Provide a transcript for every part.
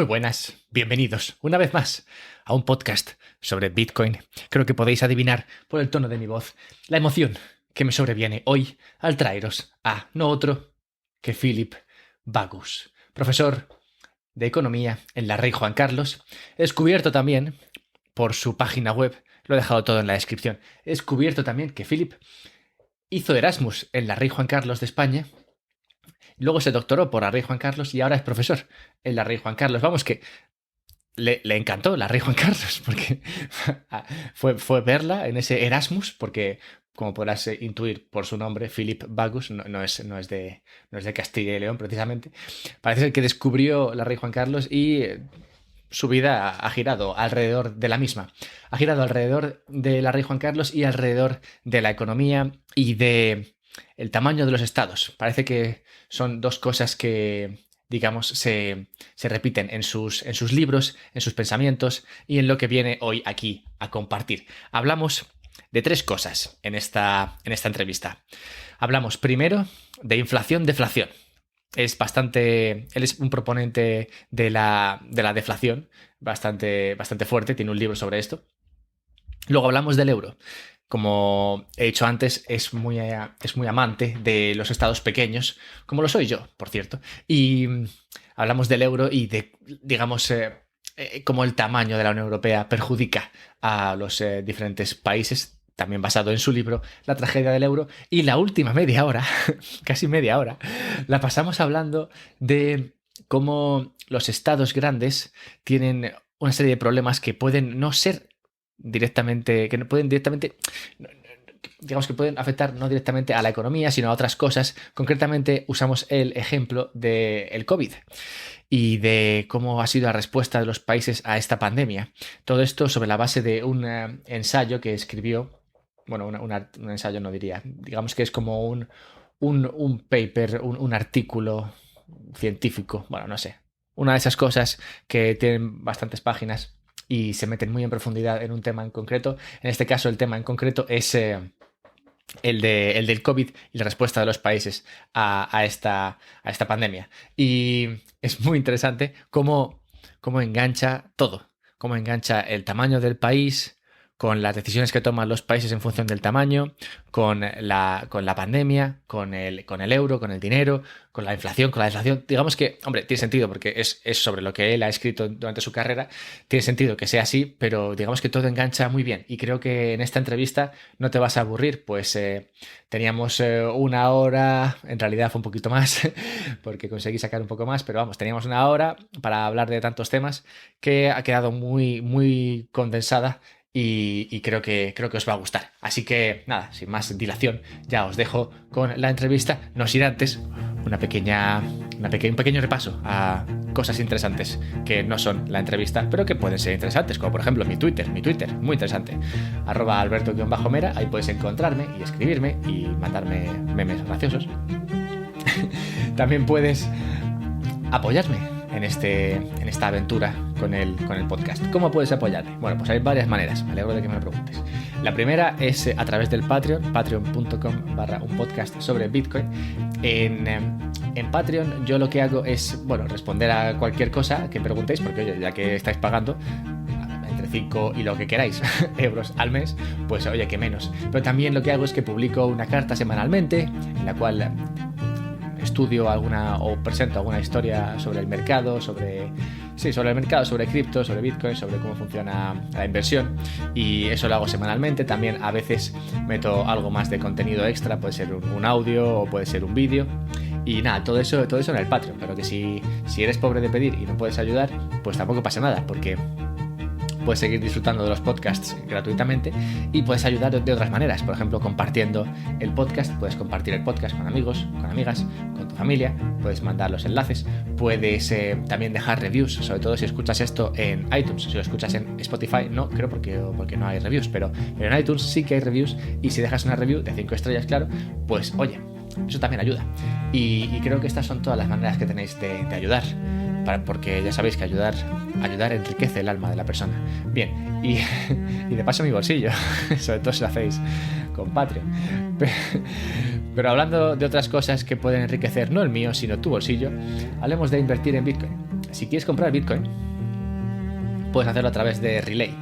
Muy buenas, bienvenidos una vez más a un podcast sobre Bitcoin. Creo que podéis adivinar por el tono de mi voz la emoción que me sobreviene hoy al traeros a no otro que Philip Bagus, profesor de economía en la Rey Juan Carlos. He descubierto también por su página web, lo he dejado todo en la descripción, he descubierto también que Philip hizo Erasmus en la Rey Juan Carlos de España. Luego se doctoró por la Rey Juan Carlos y ahora es profesor en la Rey Juan Carlos. Vamos, que le encantó la Rey Juan Carlos porque fue verla en ese Erasmus, porque como podrás intuir por su nombre, Philip Bagus no es de Castilla y León precisamente. Parece ser que descubrió la Rey Juan Carlos y su vida ha girado alrededor de la misma. Ha girado alrededor de la Rey Juan Carlos y alrededor de la economía y de el tamaño de los estados. Parece que son dos cosas que, digamos, se repiten en sus libros, en sus pensamientos y en lo que viene hoy aquí a compartir. Hablamos de tres cosas en esta entrevista. Hablamos primero de inflación-deflación. Él es un proponente de la deflación bastante fuerte, tiene un libro sobre esto. Luego hablamos del euro. Como he dicho antes, es muy amante de los estados pequeños, como lo soy yo, por cierto. Y hablamos del euro y de, digamos, cómo el tamaño de la Unión Europea perjudica a los diferentes países, también basado en su libro La tragedia del euro. Y la última media hora, casi media hora, la pasamos hablando de cómo los estados grandes tienen una serie de problemas que pueden no ser directamente, que no pueden directamente, digamos que pueden afectar no directamente a la economía, sino a otras cosas. Concretamente usamos el ejemplo del COVID y de cómo ha sido la respuesta de los países a esta pandemia. Todo esto sobre la base de un ensayo que escribió, bueno, un ensayo no diría, digamos que es como un paper, un artículo científico, bueno, no sé, una de esas cosas que tienen bastantes páginas y se meten muy en profundidad en un tema en concreto. En este caso, el tema en concreto es el del COVID y la respuesta de los países a esta pandemia. Y es muy interesante cómo engancha todo, cómo engancha el tamaño del país con las decisiones que toman los países en función del tamaño, con la pandemia, con el euro, con el dinero, con la inflación, con la deflación. Digamos que, hombre, tiene sentido porque es sobre lo que él ha escrito durante su carrera. Tiene sentido que sea así, pero digamos que todo engancha muy bien. Y creo que en esta entrevista no te vas a aburrir, pues teníamos una hora, en realidad fue un poquito más, porque conseguí sacar un poco más, pero vamos, teníamos una hora para hablar de tantos temas que ha quedado muy, muy condensada. Y creo que os va a gustar. Así que nada, sin más dilación, ya os dejo con la entrevista. No sin antes un pequeño repaso a cosas interesantes que no son la entrevista, pero que pueden ser interesantes, como por ejemplo mi Twitter, muy interesante, @alberto_mera, ahí puedes encontrarme y escribirme y mandarme memes graciosos. También puedes apoyarme en esta aventura con el podcast. ¿Cómo puedes apoyarme? Bueno, pues hay varias maneras, me alegro de que me lo preguntes. La primera es a través del Patreon, patreon.com/unpodcast sobre Bitcoin. En Patreon yo lo que hago es, bueno, responder a cualquier cosa que preguntéis, porque oye, ya que estáis pagando entre 5 y lo que queráis euros al mes, pues oye, que menos. Pero también lo que hago es que publico una carta semanalmente en la cual estudio o presento alguna historia sobre el mercado, sobre cripto, sobre Bitcoin, sobre cómo funciona la inversión, y eso lo hago semanalmente. También a veces meto algo más de contenido extra, puede ser un audio o puede ser un vídeo. Y nada, todo eso en el Patreon, pero que si eres pobre de pedir y no puedes ayudar, pues tampoco pasa nada, porque puedes seguir disfrutando de los podcasts gratuitamente y puedes ayudar de otras maneras. Por ejemplo, compartiendo el podcast. Puedes compartir el podcast con amigos, con amigas, con tu familia. Puedes mandar los enlaces. Puedes también dejar reviews, sobre todo si escuchas esto en iTunes. Si lo escuchas en Spotify, no creo porque no hay reviews, pero en iTunes sí que hay reviews. Y si dejas una review de 5 estrellas, claro, pues oye, eso también ayuda. Y creo que estas son todas las maneras que tenéis de ayudar. Porque ya sabéis que ayudar enriquece el alma de la persona. Bien, y de paso mi bolsillo, sobre todo si lo hacéis con Patreon. Pero hablando de otras cosas que pueden enriquecer no el mío, sino tu bolsillo, hablemos de invertir en Bitcoin. si quieres comprar Bitcoin, puedes hacerlo a través de Relay.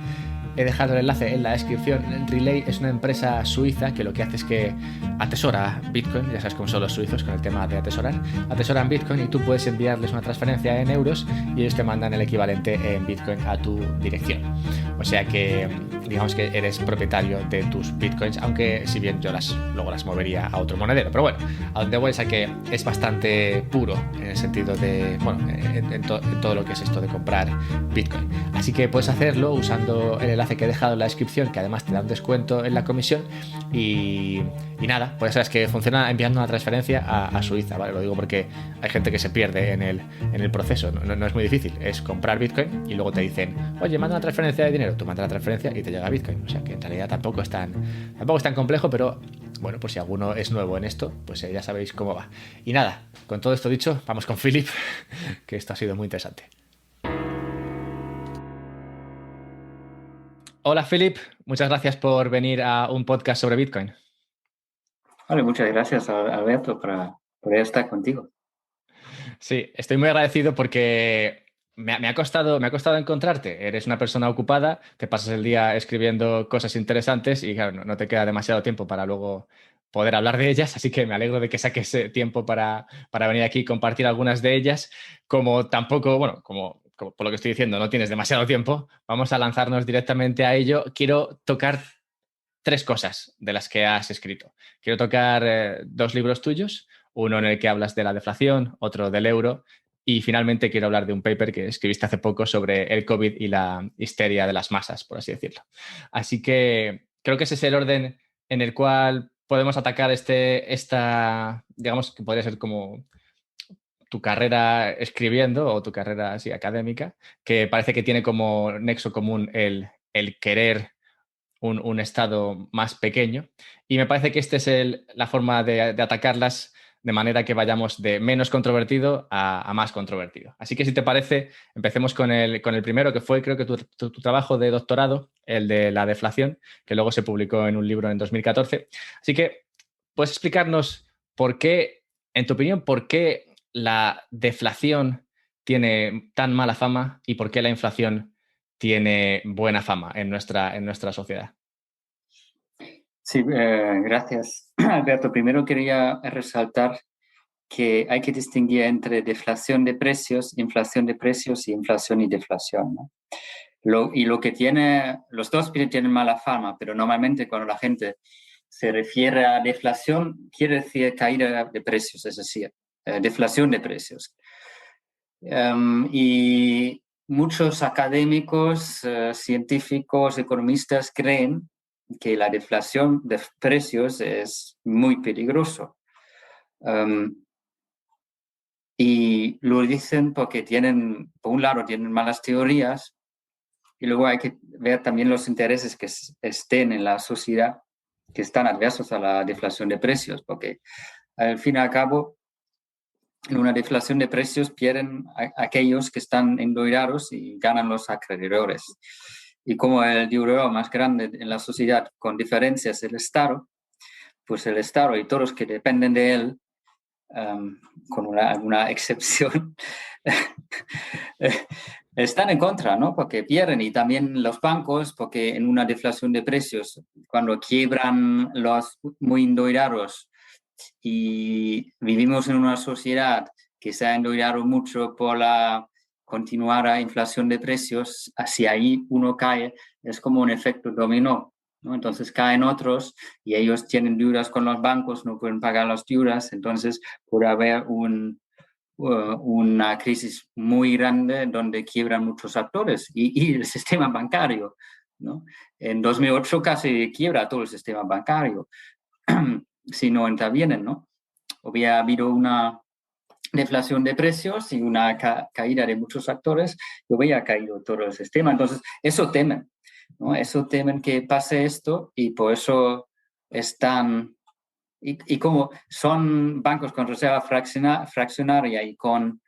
He dejado el enlace en la descripción. Relay es una empresa suiza que lo que hace es que atesora Bitcoin. Ya sabes cómo son los suizos con el tema de atesorar. Atesoran Bitcoin y tú puedes enviarles una transferencia en euros y ellos te mandan el equivalente en Bitcoin a tu dirección. O sea que digamos que eres propietario de tus Bitcoins, aunque si bien yo luego las movería a otro monedero. Pero bueno, a donde voy es a que es bastante puro en el sentido de, bueno, en todo lo que es esto de comprar Bitcoin. Así que puedes hacerlo usando el enlace que he dejado en la descripción, que además te da un descuento en la comisión. Y nada, pues sabes que funciona enviando una transferencia a Suiza, ¿vale? Lo digo porque hay gente que se pierde en el proceso. No es muy difícil, es comprar Bitcoin y luego te dicen, oye, manda una transferencia de dinero. Tú mandas la transferencia y te llega Bitcoin. O sea que en realidad tampoco es tan complejo, pero bueno, por si alguno es nuevo en esto, pues ya sabéis cómo va. Y nada, con todo esto dicho, vamos con Philip, que esto ha sido muy interesante. Hola Philip, muchas gracias por venir a un podcast sobre Bitcoin. Vale, muchas gracias, Alberto, por poder estar contigo. Sí, estoy muy agradecido porque me ha costado encontrarte. Eres una persona ocupada, te pasas el día escribiendo cosas interesantes y claro, no te queda demasiado tiempo para luego poder hablar de ellas, así que me alegro de que saques tiempo para venir aquí y compartir algunas de ellas. Como tampoco, bueno, como por lo que estoy diciendo, no tienes demasiado tiempo, vamos a lanzarnos directamente a ello. Quiero tocar tres cosas de las que has escrito. Quiero tocar dos libros tuyos, uno en el que hablas de la deflación, otro del euro, y finalmente quiero hablar de un paper que escribiste hace poco sobre el COVID y la histeria de las masas, por así decirlo. Así que creo que ese es el orden en el cual podemos atacar digamos que podría ser como tu carrera escribiendo o tu carrera así académica, que parece que tiene como nexo común el querer un estado más pequeño. Y me parece que esta es la forma de atacarlas de manera que vayamos de menos controvertido a más controvertido. Así que si te parece, empecemos con el primero, que fue creo que tu trabajo de doctorado, el de la deflación, que luego se publicó en un libro en 2014. Así que, ¿puedes explicarnos por qué, en tu opinión, por qué la deflación tiene tan mala fama y por qué la inflación tiene buena fama en nuestra sociedad? Sí, gracias, Alberto. Primero quería resaltar que hay que distinguir entre deflación de precios y inflación y deflación, ¿no? Lo que los dos tienen mala fama, pero normalmente cuando la gente se refiere a deflación, quiere decir caída de precios, es decir, deflación de precios. Y muchos académicos, científicos, economistas creen que la deflación de precios es muy peligroso. Y lo dicen porque por un lado, tienen malas teorías y luego hay que ver también los intereses que estén en la sociedad que están adversos a la deflación de precios, porque al fin y al cabo, en una deflación de precios pierden aquellos que están endeudados y ganan los acreedores. Y como el deudor más grande en la sociedad con diferencias es el Estado, pues el Estado y todos los que dependen de él, con alguna excepción, están en contra, ¿no? Porque pierden, y también los bancos, porque en una deflación de precios, cuando quiebran los muy endeudados y vivimos en una sociedad que se ha endeudado mucho por la continuada inflación de precios, hacia ahí uno cae, es como un efecto dominó, ¿no? Entonces caen otros y ellos tienen deudas con los bancos, no pueden pagar las deudas, entonces puede haber una crisis muy grande donde quiebran muchos actores y el sistema bancario, ¿no? En 2008 casi quiebra todo el sistema bancario si no intervienen, ¿no? Hubiera habido una deflación de precios y una caída de muchos actores y hubiera caído todo el sistema. Entonces, eso temen, ¿no? Eso temen que pase esto y por eso están. Y como son bancos con reserva fraccionaria y con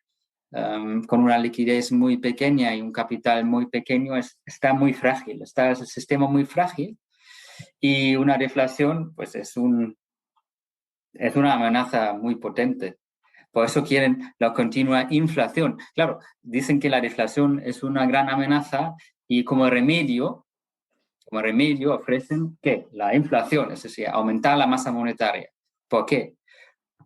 una liquidez muy pequeña y un capital muy pequeño, está muy frágil, está el sistema muy frágil y una deflación pues es una amenaza muy potente. Por eso quieren la continua inflación. Claro, dicen que la deflación es una gran amenaza y como remedio ofrecen ¿qué? La inflación, es decir, aumentar la masa monetaria. ¿Por qué?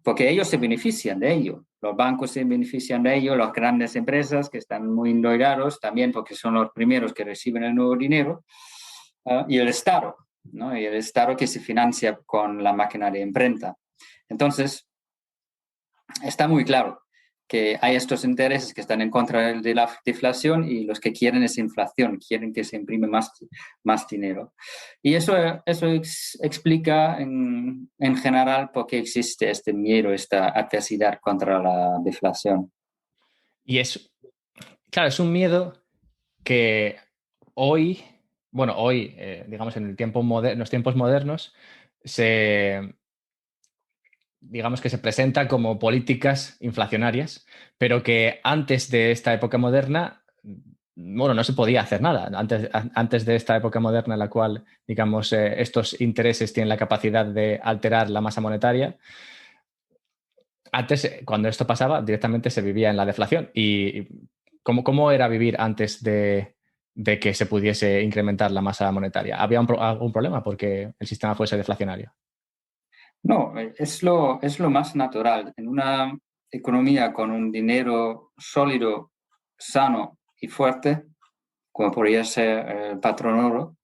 Porque ellos se benefician de ello. Los bancos se benefician de ello, las grandes empresas que están muy endeudados también porque son los primeros que reciben el nuevo dinero, y el Estado, ¿no? Y el Estado que se financia con la máquina de imprenta. Entonces, está muy claro que hay estos intereses que están en contra de la deflación y los que quieren es inflación, quieren que se imprime más dinero. Y eso explica en general por qué existe este miedo, esta adversidad contra la deflación. Y claro, es un miedo que hoy, bueno, hoy, digamos, en los tiempos modernos, digamos que se presenta como políticas inflacionarias, pero que antes de esta época moderna, bueno, no se podía hacer nada. Antes de esta época moderna en la cual, digamos, estos intereses tienen la capacidad de alterar la masa monetaria, antes, cuando esto pasaba, directamente se vivía en la deflación. ¿Y cómo era vivir antes de que se pudiese incrementar la masa monetaria? ¿Había algún problema porque el sistema fuese deflacionario? No, es lo más natural. En una economía con un dinero sólido, sano y fuerte, como podría ser el patrón oro,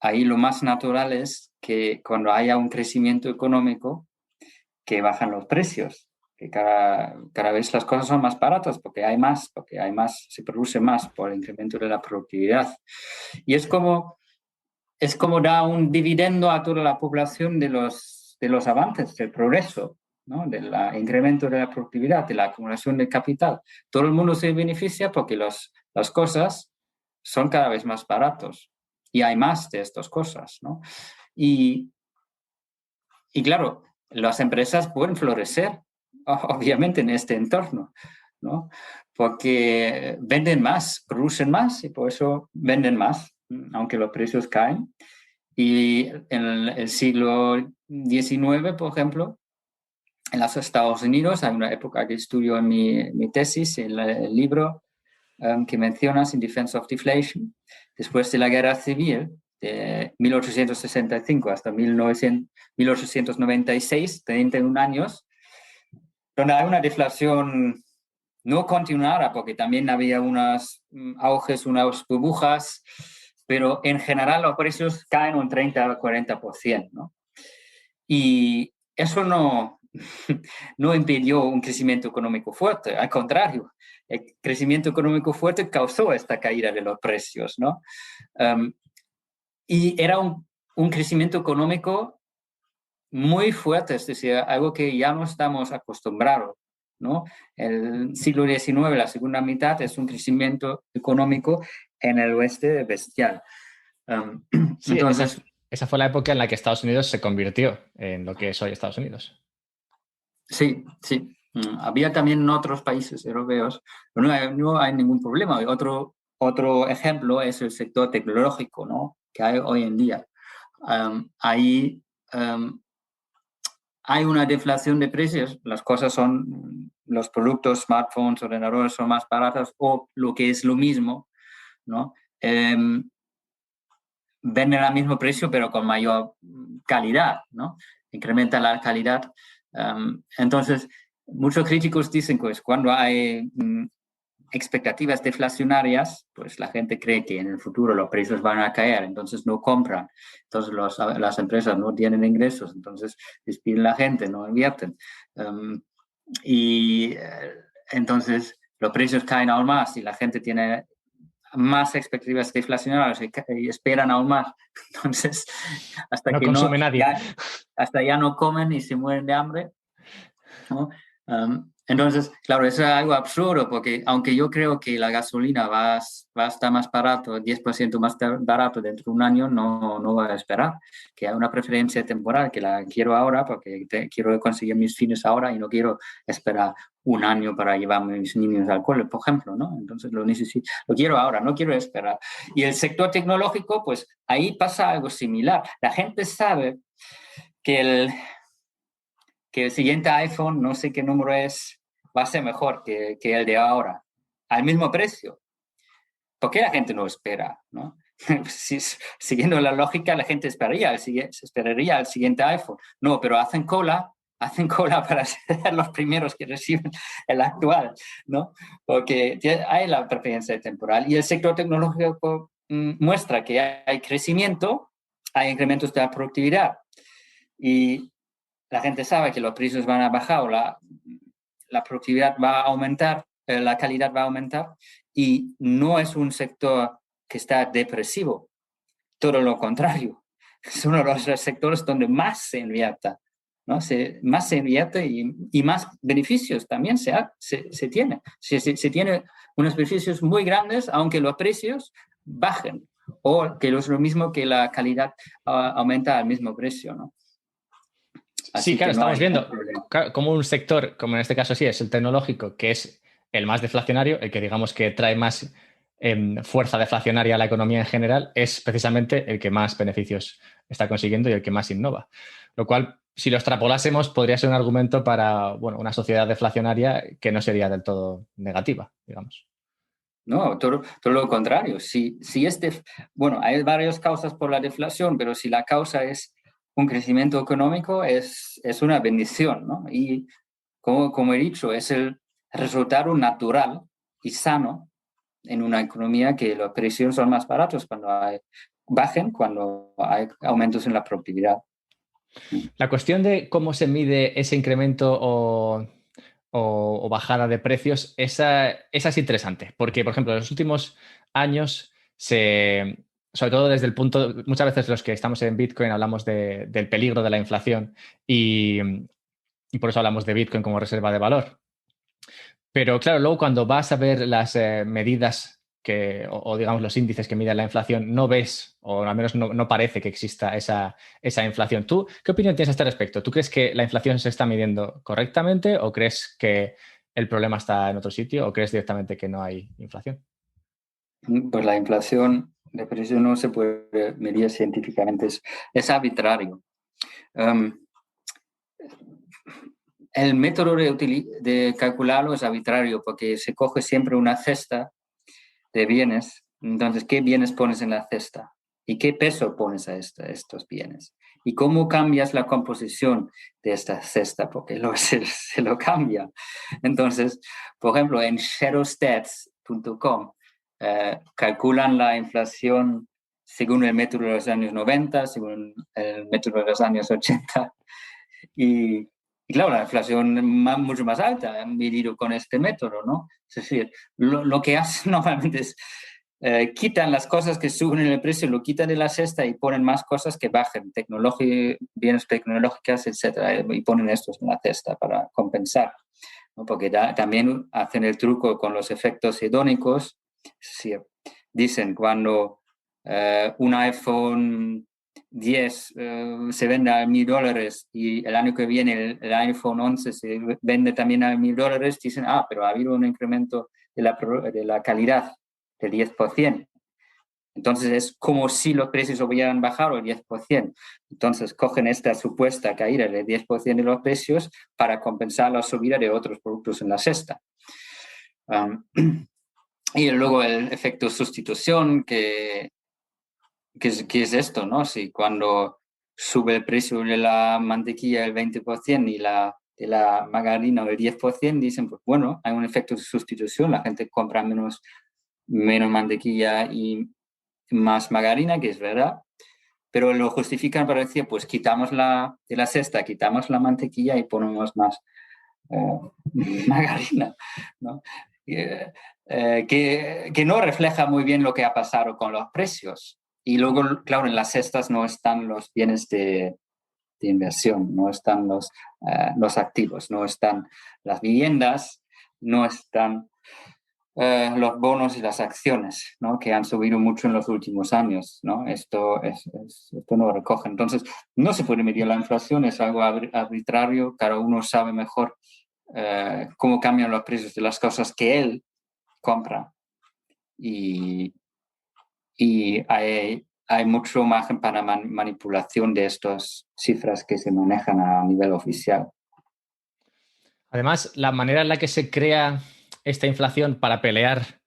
ahí lo más natural es que cuando haya un crecimiento económico, que bajan los precios, que cada vez las cosas son más baratas porque hay más, se produce más por el incremento de la productividad. Y es como da un dividendo a toda la población de los avances, del progreso, ¿no? Del incremento de la productividad, de la acumulación de capital. Todo el mundo se beneficia porque las cosas son cada vez más baratos y hay más de estas cosas, ¿no? Y claro, las empresas pueden florecer, obviamente, en este entorno, ¿no? Porque venden más, producen más y por eso venden más, aunque los precios caen. Y en el siglo XIX, por ejemplo, en los Estados Unidos, hay una época que estudio en mi tesis, en el libro que mencionas, In Defense of Deflation, después de la Guerra Civil, de 1865 hasta 1896, 31 años, donde hay una deflación no continuada, porque también había unos auges, unas burbujas, pero en general los precios caen un 30-40%, ¿no? Y eso no impidió un crecimiento económico fuerte, al contrario, el crecimiento económico fuerte causó esta caída de los precios, ¿no? Y era un crecimiento económico muy fuerte, es decir, algo que ya no estamos acostumbrados, ¿no? El siglo XIX, la segunda mitad, es un crecimiento económico en el oeste bestial. Sí, Entonces, esa fue la época en la que Estados Unidos se convirtió en lo que es hoy Estados Unidos. sí, sí. Había también en otros países europeos, pero no hay ningún problema. Otro ejemplo es el sector tecnológico, ¿no? Que hay hoy en día. Ahí hay una deflación de precios. Las cosas los productos, smartphones, ordenadores son más baratos o lo que es lo mismo, ¿no? Venden al mismo precio pero con mayor calidad, ¿no? Incrementa la calidad. Entonces, muchos críticos dicen que cuando hay expectativas deflacionarias, pues la gente cree que en el futuro los precios van a caer, entonces no compran, entonces las empresas no tienen ingresos, entonces despiden a la gente, no invierten. Y entonces los precios caen aún más y la gente tiene más expectativas deflacionarias y esperan aún más. Entonces, hasta No que consume nadie. hasta ya no comen y se mueren de hambre, ¿no? Entonces, claro, eso es algo absurdo porque aunque yo creo que la gasolina va a estar más barato, 10% más barato dentro de un año, no va a esperar. Que hay una preferencia temporal que la quiero ahora porque quiero conseguir mis fines ahora y no quiero esperar un año para llevar a mis niños al cole, por ejemplo, ¿no? Entonces lo necesito, lo quiero ahora, no quiero esperar. Y el sector tecnológico, pues ahí pasa algo similar. La gente sabe que el siguiente iPhone, no sé qué número es, va a ser mejor que el de ahora, al mismo precio. ¿Por qué la gente no espera? ¿No? Siguiendo la lógica, la gente esperaría al siguiente iPhone. No, pero hacen cola para ser los primeros que reciben el actual, ¿no? Porque hay la preferencia temporal y el sector tecnológico muestra que hay crecimiento, hay incrementos de la productividad y la gente sabe que los precios van a bajar o la productividad va a aumentar, la calidad va a aumentar y no es un sector que está depresivo, todo lo contrario. Es uno de los sectores donde más se invierte, ¿no? Más se invierte y más beneficios también se tiene. Se tiene unos beneficios muy grandes, aunque los precios bajen, o que es lo mismo que la calidad aumenta al mismo precio, ¿no? Sí, Así claro, que no estamos hay ningún viendo problema. como un sector, como en este caso sí, es el tecnológico, que es el más deflacionario, el que digamos que trae más fuerza deflacionaria a la economía en general, es precisamente el que más beneficios está consiguiendo y el que más innova. Lo cual, si lo extrapolásemos, podría ser un argumento para, bueno, una sociedad deflacionaria que no sería del todo negativa, digamos. No, todo lo contrario. Bueno, hay varias causas por la deflación, pero si la causa es un crecimiento económico, es una bendición, ¿no? Y como he dicho, es el resultado natural y sano en una economía que los precios son más baratos bajen cuando hay aumentos en la productividad. La cuestión de cómo se mide ese incremento o bajada de precios, esa es interesante, porque, por ejemplo, en los últimos años, sobre todo desde el punto, muchas veces los que estamos en Bitcoin hablamos del peligro de la inflación y por eso hablamos de Bitcoin como reserva de valor. Pero claro, luego cuando vas a ver las medidas digamos los índices que miden la inflación, no ves, o al menos no parece que exista esa inflación. ¿Tú qué opinión tienes a este respecto? ¿Tú crees que la inflación se está midiendo correctamente o crees que el problema está en otro sitio o crees directamente que no hay inflación? Pues la inflación de precios no se puede medir científicamente, es arbitrario. El método de calcularlo es arbitrario porque se coge siempre una cesta de bienes. Entonces, ¿qué bienes pones en la cesta? ¿Y qué peso pones a estos bienes? ¿Y cómo cambias la composición de esta cesta? Porque se lo cambia. Entonces, por ejemplo, en shadowstats.com calculan la inflación según el método de los años 90, según el método de los años 80. Y claro, la inflación mucho más alta, medido con este método, ¿no? Es decir, lo que hacen normalmente es quitan las cosas que suben en el precio, lo quitan de la cesta y ponen más cosas que bajen, bienes tecnológicas, etcétera, y ponen estos en la cesta para compensar, ¿no? Porque también hacen el truco con los efectos hedónicos, es decir, dicen cuando un iPhone 10 se vende a $1,000 y el año que viene el iPhone 11 se vende también a $1,000, dicen, pero ha habido un incremento de la calidad del 10%. Entonces es como si los precios hubieran bajado el 10%. Entonces cogen esta supuesta caída del 10% de los precios para compensar la subida de otros productos en la cesta. Y luego el efecto sustitución, que es esto, ¿no? Si cuando sube el precio de la mantequilla el 20% y de la margarina el 10%, dicen, pues bueno, hay un efecto de sustitución, la gente compra menos mantequilla y más margarina, que es verdad, pero lo justifican para decir, pues quitamos de la cesta, quitamos la mantequilla y ponemos más margarina, ¿no? Que no refleja muy bien lo que ha pasado con los precios. Y luego, claro, en las cestas no están los bienes de inversión, no están los activos, no están las viviendas, no están los bonos y las acciones, ¿no? Que han subido mucho en los últimos años, ¿no? Esto no lo recoge. Entonces, no se puede medir la inflación, es algo arbitrario, cada uno sabe mejor cómo cambian los precios de las cosas que él compra. Y hay mucho margen para manipulación de estas cifras que se manejan a nivel oficial. Además, la manera en la que se crea esta inflación para pelear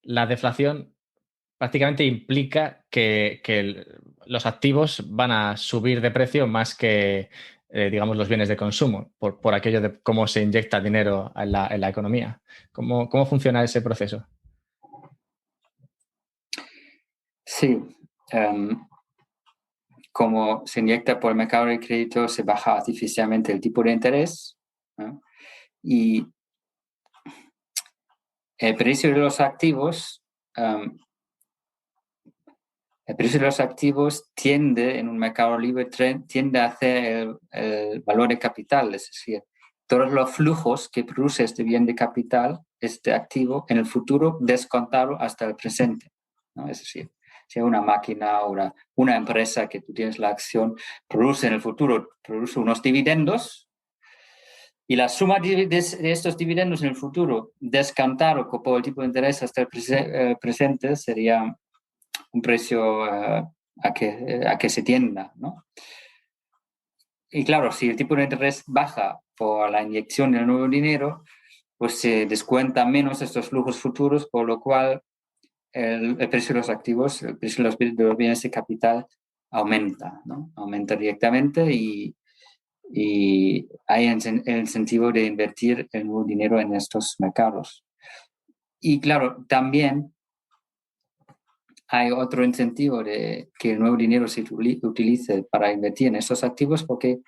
la deflación prácticamente implica que los activos van a subir de precio más que, digamos, los bienes de consumo, por aquello de cómo se inyecta dinero en la economía. ¿Cómo funciona ese proceso? Sí, como se inyecta por el mercado de crédito, se baja artificialmente el tipo de interés, ¿no? Y el precio de los activos, tiende, en un mercado libre, tiende a hacer el valor de capital, es decir, todos los flujos que produce este bien de capital, este activo, en el futuro descontado hasta el presente, ¿no? Es decir, si una máquina o una empresa que tú tienes la acción produce en el futuro, produce unos dividendos, y la suma de estos dividendos en el futuro descontado por el tipo de interés hasta el presente sería un precio a que se tienda, ¿no? Y claro, si el tipo de interés baja por la inyección del nuevo dinero, pues se descuentan menos estos flujos futuros, por lo cual el precio de los activos, el precio de los bienes de capital aumenta, ¿no? Aumenta directamente y hay el incentivo de invertir el nuevo dinero en estos mercados. Y claro, también hay otro incentivo de que el nuevo dinero se utilice para invertir en estos activos porque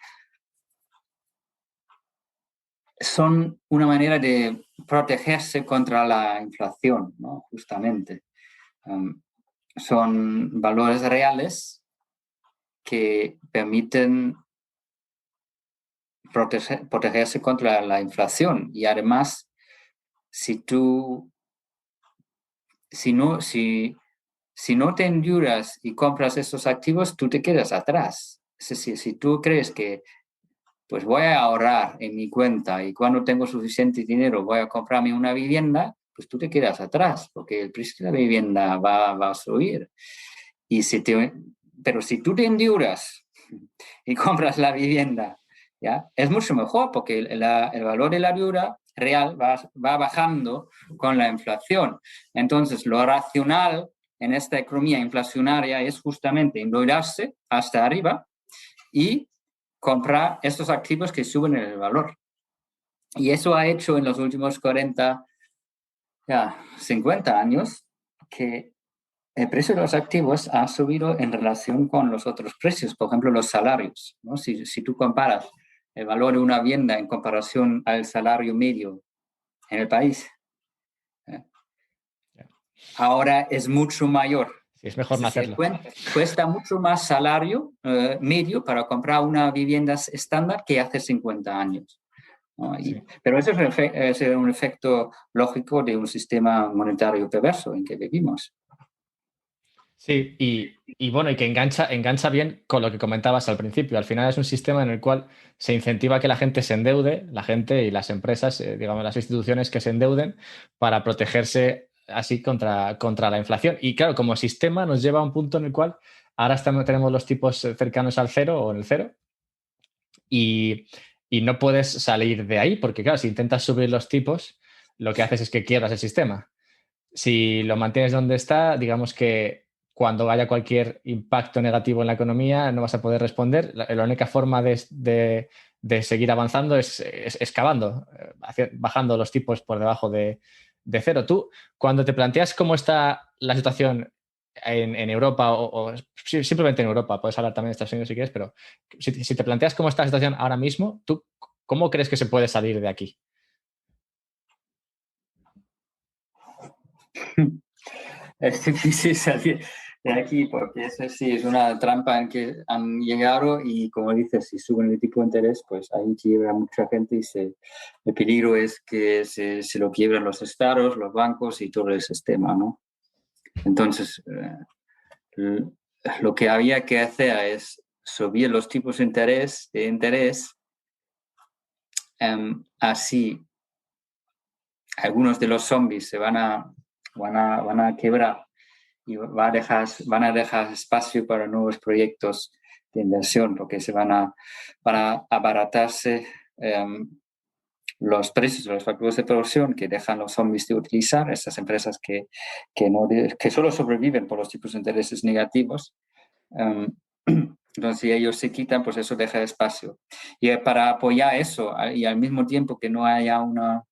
son una manera de protegerse contra la inflación, ¿no? Justamente. Son valores reales que permiten protegerse contra la inflación y además si no te endeudas y compras estos activos, tú te quedas atrás. Es decir, si tú crees que pues voy a ahorrar en mi cuenta y cuando tengo suficiente dinero voy a comprarme una vivienda, pues tú te quedas atrás porque el precio de la vivienda va a subir. Pero si tú te endeudas y compras la vivienda, ¿ya? Es mucho mejor porque el valor de la deuda real va bajando con la inflación. Entonces, lo racional en esta economía inflacionaria es justamente endeudarse hasta arriba y comprar estos activos que suben en el valor. Y eso ha hecho en los últimos 50 años que el precio de los activos ha subido en relación con los otros precios, por ejemplo, los salarios, ¿no? Si tú comparas el valor de una vivienda en comparación al salario medio en el país, ahora es mucho mayor. Sí, es mejor Es no decir, hacerlo. cuesta mucho más salario medio para comprar una vivienda estándar que hace 50 años. ¿No? Sí. Pero eso es un efecto lógico de un sistema monetario perverso en que vivimos. Sí, y bueno, y que engancha bien con lo que comentabas al principio. Al final es un sistema en el cual se incentiva que la gente se endeude, la gente y las empresas, digamos, las instituciones que se endeuden para protegerse así contra la inflación. Y claro, como sistema nos lleva a un punto en el cual ahora tenemos los tipos cercanos al cero o en el cero y, y no puedes salir de ahí porque, claro, si intentas subir los tipos, lo que haces es que quiebras el sistema. Si lo mantienes donde está, digamos que cuando haya cualquier impacto negativo en la economía no vas a poder responder. La única forma de seguir avanzando es excavando, bajando los tipos por debajo de cero. Tú, cuando te planteas cómo está la situación en Europa o simplemente en Europa, puedes hablar también de Estados Unidos si quieres, pero si te planteas cómo está la situación ahora mismo, ¿tú cómo crees que se puede salir de aquí? Es difícil salir de aquí porque eso sí es una trampa en que han llegado y como dices, si suben el tipo de interés, pues ahí quiebra mucha gente y el peligro es que se lo quiebran los estados, los bancos y todo el sistema, ¿no? Entonces, lo que había que hacer es subir los tipos de interés, así algunos de los zombies van a quebrar y van a dejar espacio para nuevos proyectos de inversión porque van a abaratarse los precios de los factores de producción que dejan los zombies de utilizar, estas empresas que solo sobreviven por los tipos de intereses negativos. Entonces, si ellos se quitan, pues eso deja espacio. Y para apoyar eso, y al mismo tiempo que no haya una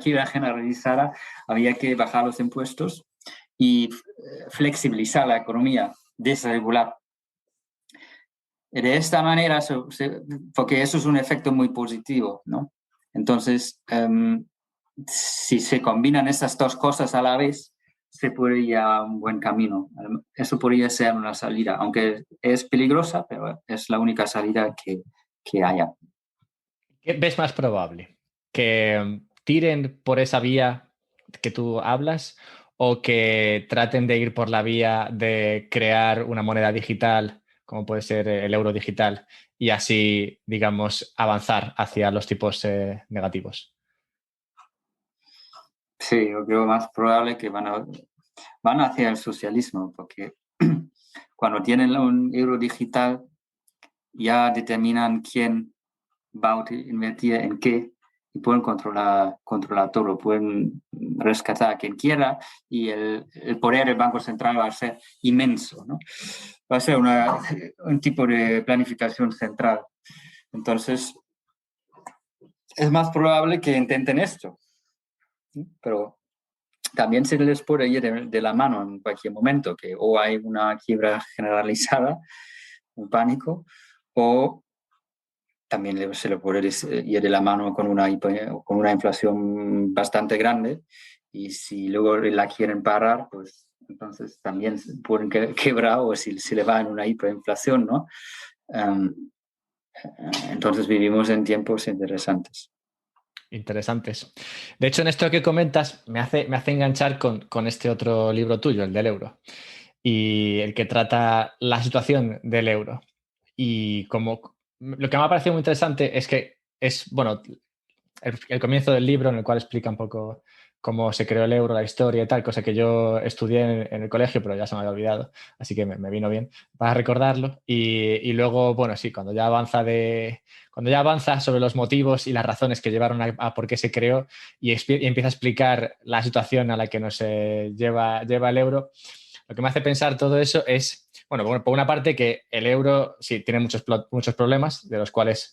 quiebra generalizada, había que bajar los impuestos y flexibilizar la economía, desregular. De esta manera, porque eso es un efecto muy positivo, ¿no? Entonces, si se combinan estas dos cosas a la vez, se puede ir a un buen camino. Eso podría ser una salida, aunque es peligrosa, pero es la única salida que haya. ¿Qué ves más probable? ¿Que tiren por esa vía que tú hablas o que traten de ir por la vía de crear una moneda digital, como puede ser el euro digital, y así, digamos, avanzar hacia los tipos negativos? Sí, yo creo más probable que van hacia el socialismo, porque cuando tienen un euro digital ya determinan quién va a invertir en qué y pueden controlar todo, pueden rescatar a quien quiera y el poder del Banco Central va a ser inmenso, ¿no? Va a ser un tipo de planificación central. Entonces, es más probable que intenten esto, ¿sí? Pero también se les puede ir de la mano en cualquier momento, que o hay una quiebra generalizada, un pánico, o también se le puede ir de la mano con una inflación bastante grande, y si luego la quieren parar, pues entonces también pueden quebrar, o si le va en una hiperinflación, ¿no? Um, entonces vivimos en tiempos interesantes. Interesantes. De hecho, en esto que comentas, me hace enganchar con este otro libro tuyo, el del euro, y el que trata la situación del euro. Y como lo que me ha parecido muy interesante es que es, bueno, el comienzo del libro en el cual explica un poco cómo se creó el euro, la historia y tal, cosa que yo estudié en el colegio, pero ya se me había olvidado, así que me vino bien para recordarlo. Y luego, bueno, sí, cuando ya avanza sobre los motivos y las razones que llevaron a por qué se creó y empieza a explicar la situación a la que nos lleva el euro, lo que me hace pensar todo eso es, bueno, por una parte que el euro sí tiene muchos problemas, de los cuales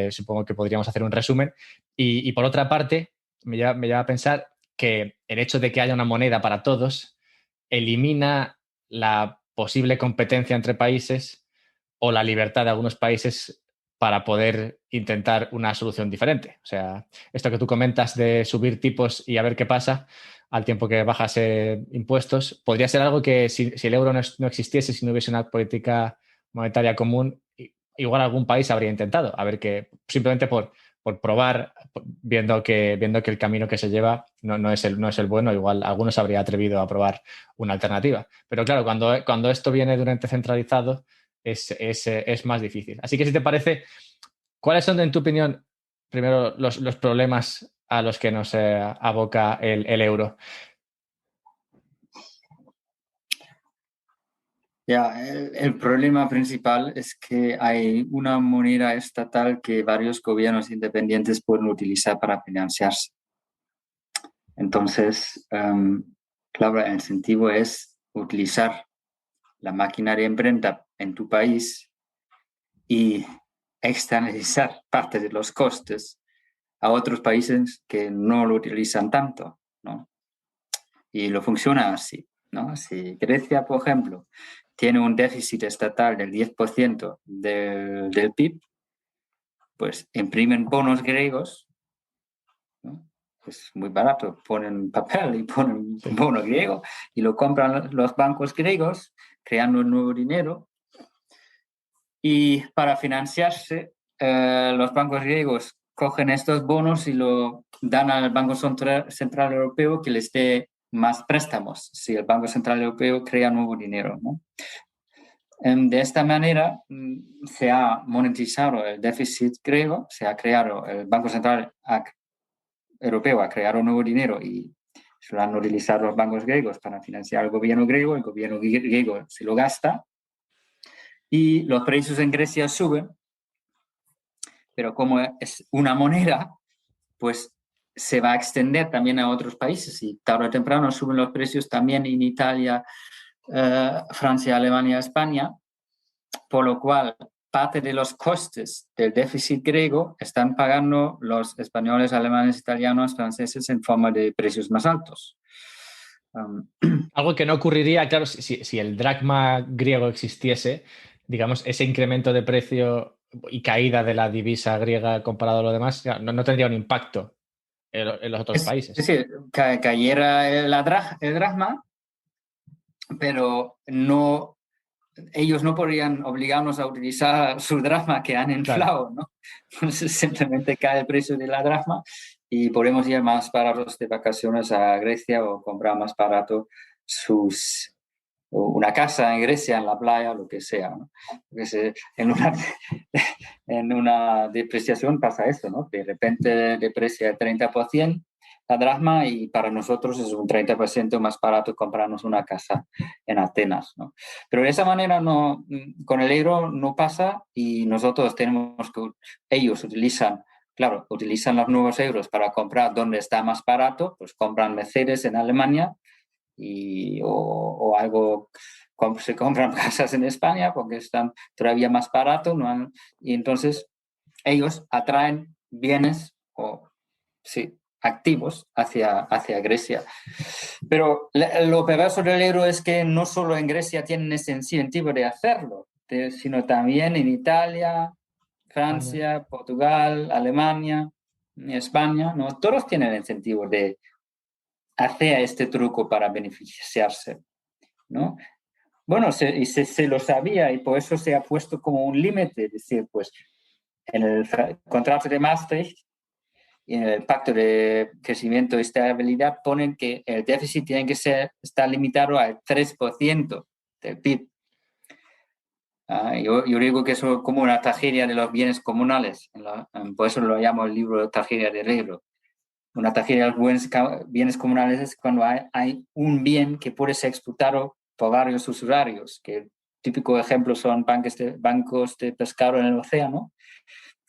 supongo que podríamos hacer un resumen, y por otra parte me lleva a pensar que el hecho de que haya una moneda para todos elimina la posible competencia entre países o la libertad de algunos países para poder intentar una solución diferente. O sea, esto que tú comentas de subir tipos y a ver qué pasa al tiempo que bajas impuestos, podría ser algo que si el euro no existiese, si no hubiese una política monetaria común, igual algún país habría intentado, a ver que simplemente por probar, viendo que el camino que se lleva no es el bueno, igual algunos habría atrevido a probar una alternativa. Pero claro, cuando esto viene de un ente centralizado, es más difícil. Así que si te parece, ¿cuáles son, en tu opinión, primero los problemas a los que nos aboca el euro? Ya, el problema principal es que hay una moneda estatal que varios gobiernos independientes pueden utilizar para financiarse. Entonces, claro, el incentivo es utilizar la máquina de imprenta en tu país y externalizar parte de los costes a otros países que no lo utilizan tanto, ¿no? Y lo funciona así, ¿no? Si Grecia, por ejemplo, tiene un déficit estatal del 10% del PIB, pues imprimen bonos griegos, ¿no? Es muy barato, ponen papel y ponen Sí. bono griego y lo compran los bancos griegos, creando un nuevo dinero. Y para financiarse, los bancos griegos cogen estos bonos y lo dan al Banco Central Europeo que les dé más préstamos si el Banco Central Europeo crea nuevo dinero, ¿no? De esta manera se ha monetizado el déficit griego, se ha creado, el Banco Central Europeo ha creado nuevo dinero y se lo han utilizado los bancos griegos para financiar al gobierno griego, el gobierno griego se lo gasta y los precios en Grecia suben pero como es una moneda, pues se va a extender también a otros países y tarde o temprano suben los precios también en Italia, Francia, Alemania, España, por lo cual parte de los costes del déficit griego están pagando los españoles, alemanes, italianos, franceses en forma de precios más altos. Algo que no ocurriría, claro, si el dracma griego existiese, digamos, ese incremento de precio y caída de la divisa griega comparado a lo demás, no tendría un impacto en los otros Es países. decir, cayera el dracma, pero no, ellos no podrían obligarnos a utilizar su dracma que han Claro. inflado, ¿no? Entonces simplemente cae el precio de la dracma y podemos ir más baratos de vacaciones a Grecia o comprar más barato una casa en Grecia, en la playa, lo que sea, ¿no? En una depreciación pasa eso, ¿no? De repente deprecia el 30% la dracma y para nosotros es un 30% más barato comprarnos una casa en Atenas, ¿no? Pero de esa manera no, con el euro no pasa y nosotros tenemos que, ellos utilizan, claro, utilizan los nuevos euros para comprar donde está más barato, pues compran Mercedes en Alemania o algo, se compran casas en España porque están todavía más barato, ¿no? Y entonces ellos atraen bienes o sí, activos hacia Grecia. Pero lo perverso del euro es que no solo en Grecia tienen ese incentivo de hacerlo, sino también en Italia, España. Francia, Portugal, Alemania, España, ¿no? Todos tienen el incentivo de hacer este truco para beneficiarse, ¿no? Bueno, se lo sabía y por eso se ha puesto como un límite, es decir, pues en el contrato de Maastricht y en el pacto de crecimiento y estabilidad ponen que el déficit tiene que estar limitado al 3% del PIB. Yo digo que eso es como una tragedia de los bienes comunales, por eso lo llamo el libro Tragedia del Euro. Una tragedia de los bienes comunales es cuando hay un bien que puede ser explotado por varios usuarios, que el típico ejemplo son bancos de pescado en el océano.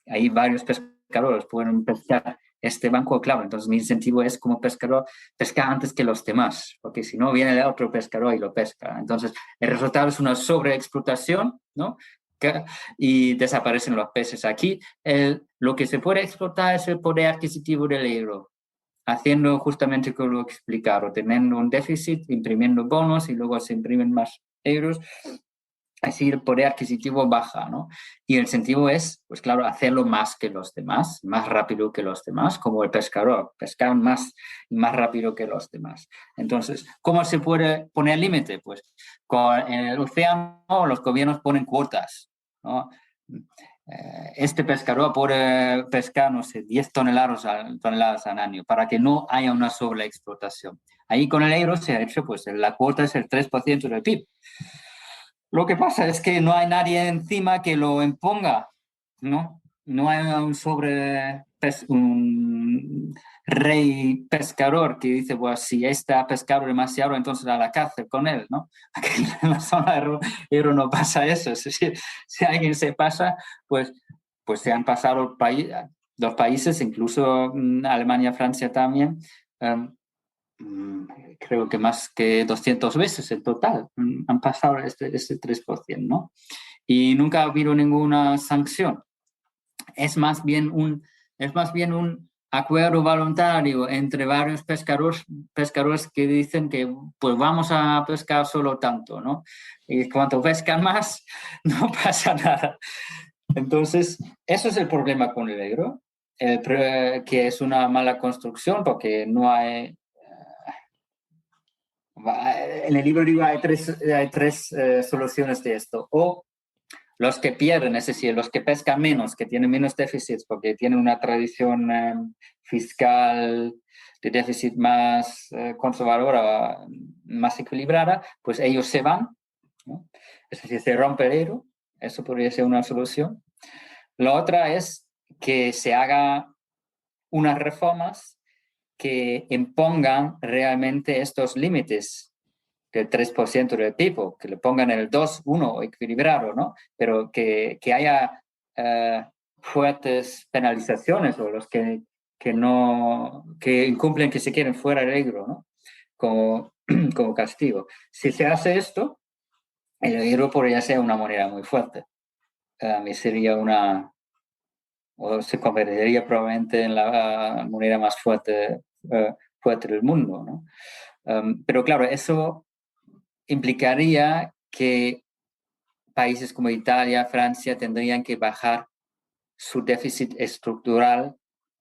Hay varios pescadores pueden pescar este banco, claro, entonces mi incentivo es como pescador pescar antes que los demás, porque si no viene el otro pescador y lo pesca. Entonces el resultado es una sobreexplotación, ¿no? Y desaparecen los peces. Aquí lo que se puede explotar es el poder adquisitivo del euro, haciendo justamente como lo explicaron, teniendo un déficit, imprimiendo bonos y luego se imprimen más euros. Así el poder adquisitivo baja, ¿no? Y el incentivo es, pues claro, hacerlo más que los demás, más rápido que los demás, como el pescador, pescar más y más rápido que los demás. Entonces, ¿cómo se puede poner límite? Pues en el océano los gobiernos ponen cuotas, ¿no? Este pescador puede pescar, no sé, 10 toneladas al año para que no haya una sobreexplotación. Ahí con el euro se ha hecho, pues la cuota es el 3% del PIB. Lo que pasa es que no hay nadie encima que lo imponga, ¿no? No hay un rey pescador que dice, pues si está pescado demasiado, entonces a la cárcel con él, ¿no? Aquí en la zona euro no pasa eso. Es decir, si alguien se pasa, pues se han pasado los países, incluso Alemania, Francia también, creo que más que 200 veces en total han pasado este 3%, ¿no? Y nunca ha habido ninguna sanción. Es más bien un acuerdo voluntario entre varios pescadores que dicen que pues vamos a pescar solo tanto, ¿no? Y cuanto pescan más, no pasa nada. Entonces, eso es el problema con el euro, que es una mala construcción porque no hay. En el libro digo, hay tres soluciones de esto. O los que pierden, es decir, los que pescan menos, que tienen menos déficits porque tienen una tradición fiscal de déficit más conservadora, más equilibrada, pues ellos se van, ¿no? Es decir, se rompe el euro, eso podría ser una solución. La otra es que se haga unas reformas que impongan realmente estos límites del 3% del PIB, que le pongan el 2, 1 equilibrado, ¿no? Pero que haya fuertes penalizaciones o los que incumplen, que se quieren fuera del euro, ¿no? Como castigo. Si se hace esto, el euro podría ser una moneda muy fuerte. Y sería o se convertiría probablemente en la moneda más fuerte del mundo, ¿no? Pero claro, eso implicaría que países como Italia, Francia tendrían que bajar su déficit estructural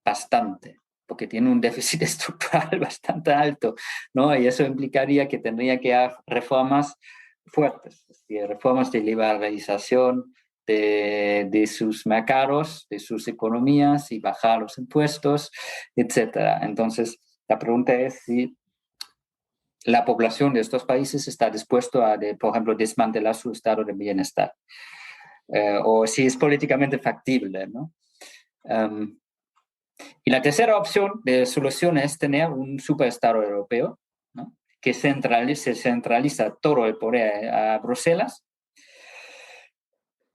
bastante, porque tiene un déficit estructural bastante alto, ¿no? Y eso implicaría que tendría que hacer reformas fuertes, es decir, reformas de liberalización de sus mercados, de sus economías y bajar los impuestos, etcétera. Entonces, la pregunta es si la población de estos países está dispuesto a, por ejemplo, desmantelar su estado de bienestar, o si es políticamente factible, ¿no? Y la tercera opción de solución es tener un superestado europeo, ¿no? Que se centraliza todo el poder a Bruselas.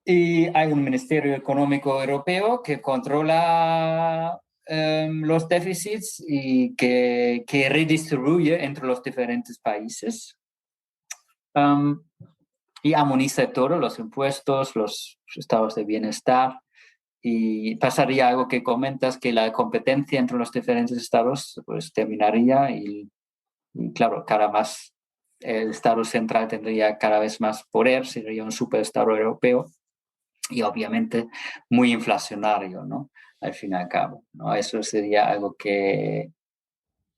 Y hay un Ministerio Económico Europeo que controla los déficits y que redistribuye entre los diferentes países. Y armoniza todos los impuestos, los estados de bienestar. Y pasaría algo que comentas, que la competencia entre los diferentes estados pues terminaría y claro, el estado central tendría cada vez más poder, sería un superestado europeo y obviamente muy inflacionario, ¿no? Al fin y al cabo, ¿no? Eso sería algo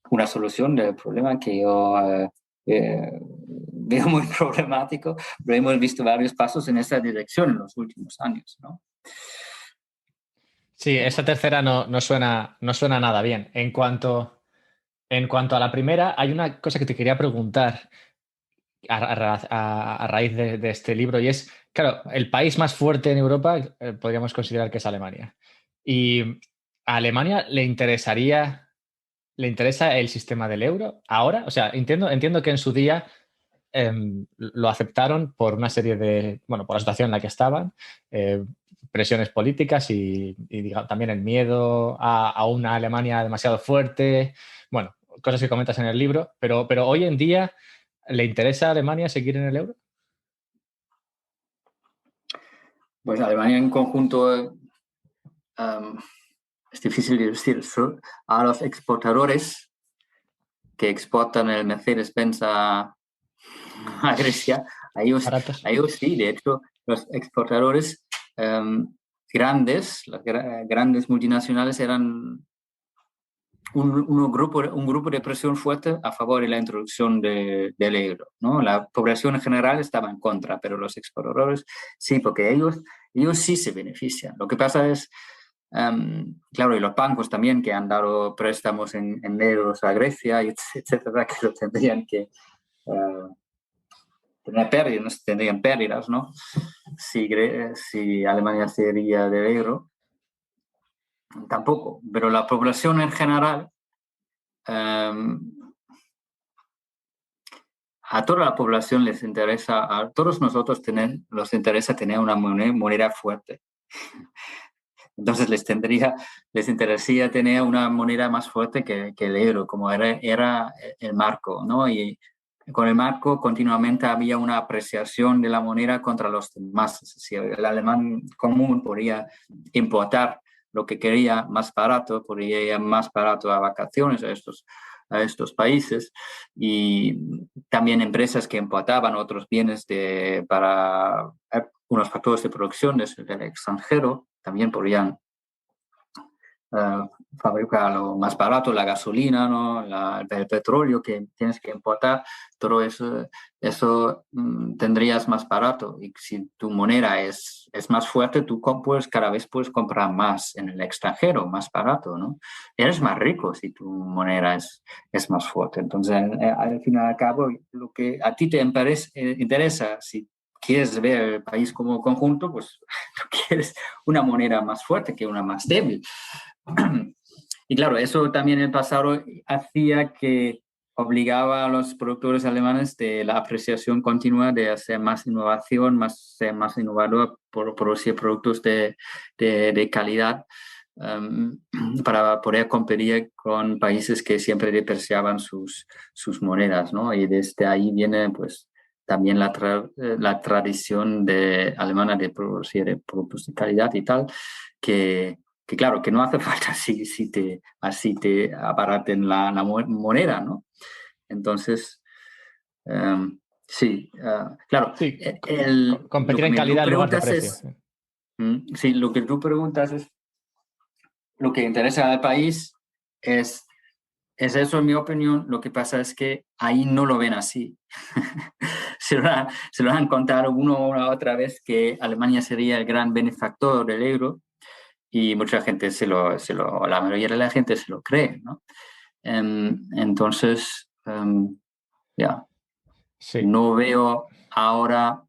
una solución del problema que yo veo muy problemático, pero hemos visto varios pasos en esa dirección en los últimos años, ¿no? Sí, esa tercera no suena nada bien. En cuanto a la primera, hay una cosa que te quería preguntar a raíz de este libro y es, claro, el país más fuerte en Europa podríamos considerar que es Alemania. Y a Alemania le interesa el sistema del euro ahora. O sea, entiendo que en su día lo aceptaron por una serie por la situación en la que estaban, presiones políticas y digamos, también el miedo a una Alemania demasiado fuerte, bueno, cosas que comentas en el libro, pero hoy en día, ¿le interesa a Alemania seguir en el euro? Pues Alemania en conjunto es difícil de decir. A los exportadores que exportan el Mercedes-Benz a Grecia, a ellos Baratos. sí, de hecho, los exportadores las grandes multinacionales eran un grupo de presión fuerte a favor de la introducción del euro, ¿no? La población en general estaba en contra, pero los exportadores sí, porque ellos sí se benefician. Lo que pasa es, claro, y los bancos también que han dado préstamos en euros a Grecia, etcétera, que lo tendrían que tendrían pérdidas, ¿no? Si Alemania sería del euro, tampoco. Pero la población en general, a toda la población les interesa, a todos nosotros nos interesa tener una moneda fuerte. Entonces les interesaría tener una moneda más fuerte que el euro, como era el marco, ¿no? Y con el marco continuamente había una apreciación de la moneda contra los demás. Es decir, el alemán común podía importar lo que quería más barato, podía ir más barato a vacaciones a estos países, y también empresas que importaban otros bienes para unos factores de producción del extranjero también podrían fabricar lo más barato, la gasolina, ¿no? El petróleo que tienes que importar, todo eso tendrías más barato. Y si tu moneda es más fuerte, tú cada vez puedes comprar más en el extranjero, más barato, ¿no? Eres más rico si tu moneda es más fuerte. Entonces, al fin y al cabo, lo que a ti te interesa, si quieres ver el país como conjunto, pues tú quieres una moneda más fuerte que una más débil. Y claro, eso también en el pasado hacía que obligaba a los productores alemanes de la apreciación continua de hacer más innovación, ser más innovador, producir productos de calidad, para poder competir con países que siempre depreciaban sus monedas, ¿no? Y desde ahí viene, pues, también la tradición alemana de producir productos de calidad y tal, que claro, que no hace falta así te abaraten la moneda, ¿no? Entonces, sí, claro, Sí, lo competir que en tú calidad en lugar de preguntas precio. es, sí, lo que tú preguntas es, lo que interesa al país es eso, en mi opinión. Lo que pasa es que ahí no lo ven así. Se lo han contado una otra vez que Alemania sería el gran benefactor del euro y mucha gente la mayoría de la gente se lo cree, ¿no? Entonces, ya, Sí. no veo ahora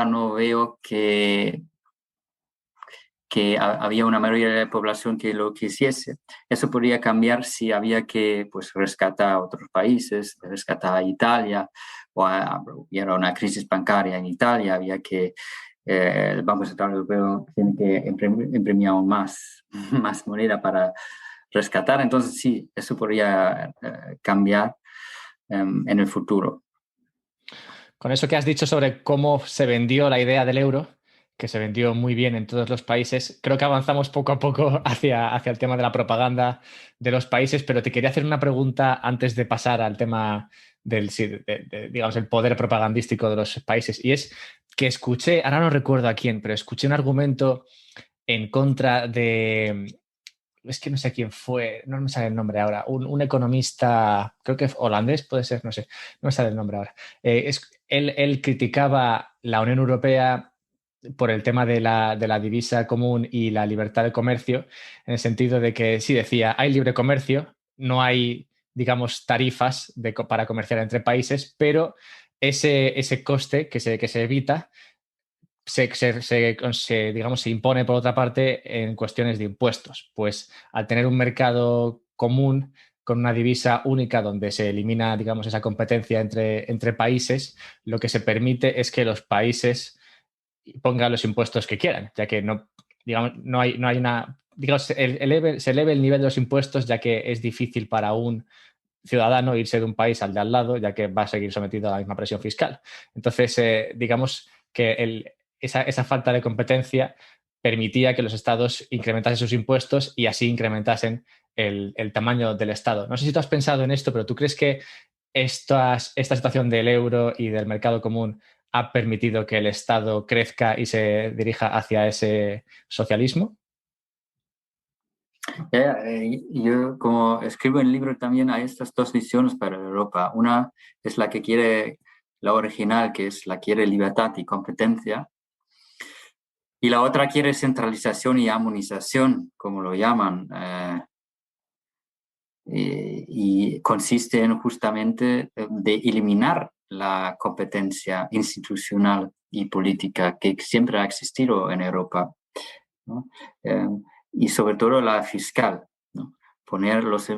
no veo que había una mayoría de la población que lo quisiese. Eso podría cambiar si había que, pues, rescatar a otros países, rescatar a Italia, o hubiera una crisis bancaria en Italia, había que el Banco Central Europeo tiene que imprimir aún más moneda para rescatar. Entonces, sí, eso podría cambiar en el futuro. Con eso que has dicho sobre cómo se vendió la idea del euro, que se vendió muy bien en todos los países, creo que avanzamos poco a poco hacia el tema de la propaganda de los países, pero te quería hacer una pregunta antes de pasar al tema del, sí, digamos, el poder propagandístico de los países. Y es que escuché, ahora no recuerdo a quién, pero escuché un argumento en contra de, es que no sé quién fue, no me sale el nombre ahora, un economista, creo que holandés, puede ser, no sé, no me sale el nombre ahora. Él criticaba la Unión Europea por el tema de la divisa común y la libertad de comercio, en el sentido de que sí decía, hay libre comercio, no hay, digamos, tarifas para comerciar entre países, pero ese coste que se evita digamos, se impone, por otra parte, en cuestiones de impuestos. Pues al tener un mercado común con una divisa única donde se elimina, digamos, esa competencia entre países, lo que se permite es que los países pongan los impuestos que quieran, ya que no, digamos, no hay una... Digamos, se eleve el nivel de los impuestos, ya que es difícil para un ciudadano irse de un país al de al lado, ya que va a seguir sometido a la misma presión fiscal. Entonces, digamos que esa falta de competencia permitía que los estados incrementasen sus impuestos y así incrementasen el tamaño del Estado. No sé si tú has pensado en esto, pero ¿tú crees que esta situación del euro y del mercado común ha permitido que el Estado crezca y se dirija hacia ese socialismo? Yo, como escribo en el libro, también hay estas dos visiones para Europa. Una es la que quiere, la original, que es la quiere libertad y competencia, y la otra quiere centralización y armonización, como lo llaman, y consiste en justamente de eliminar la competencia institucional y política que siempre ha existido en Europa, ¿no? Eh, y sobre todo la fiscal, ¿no? Poner los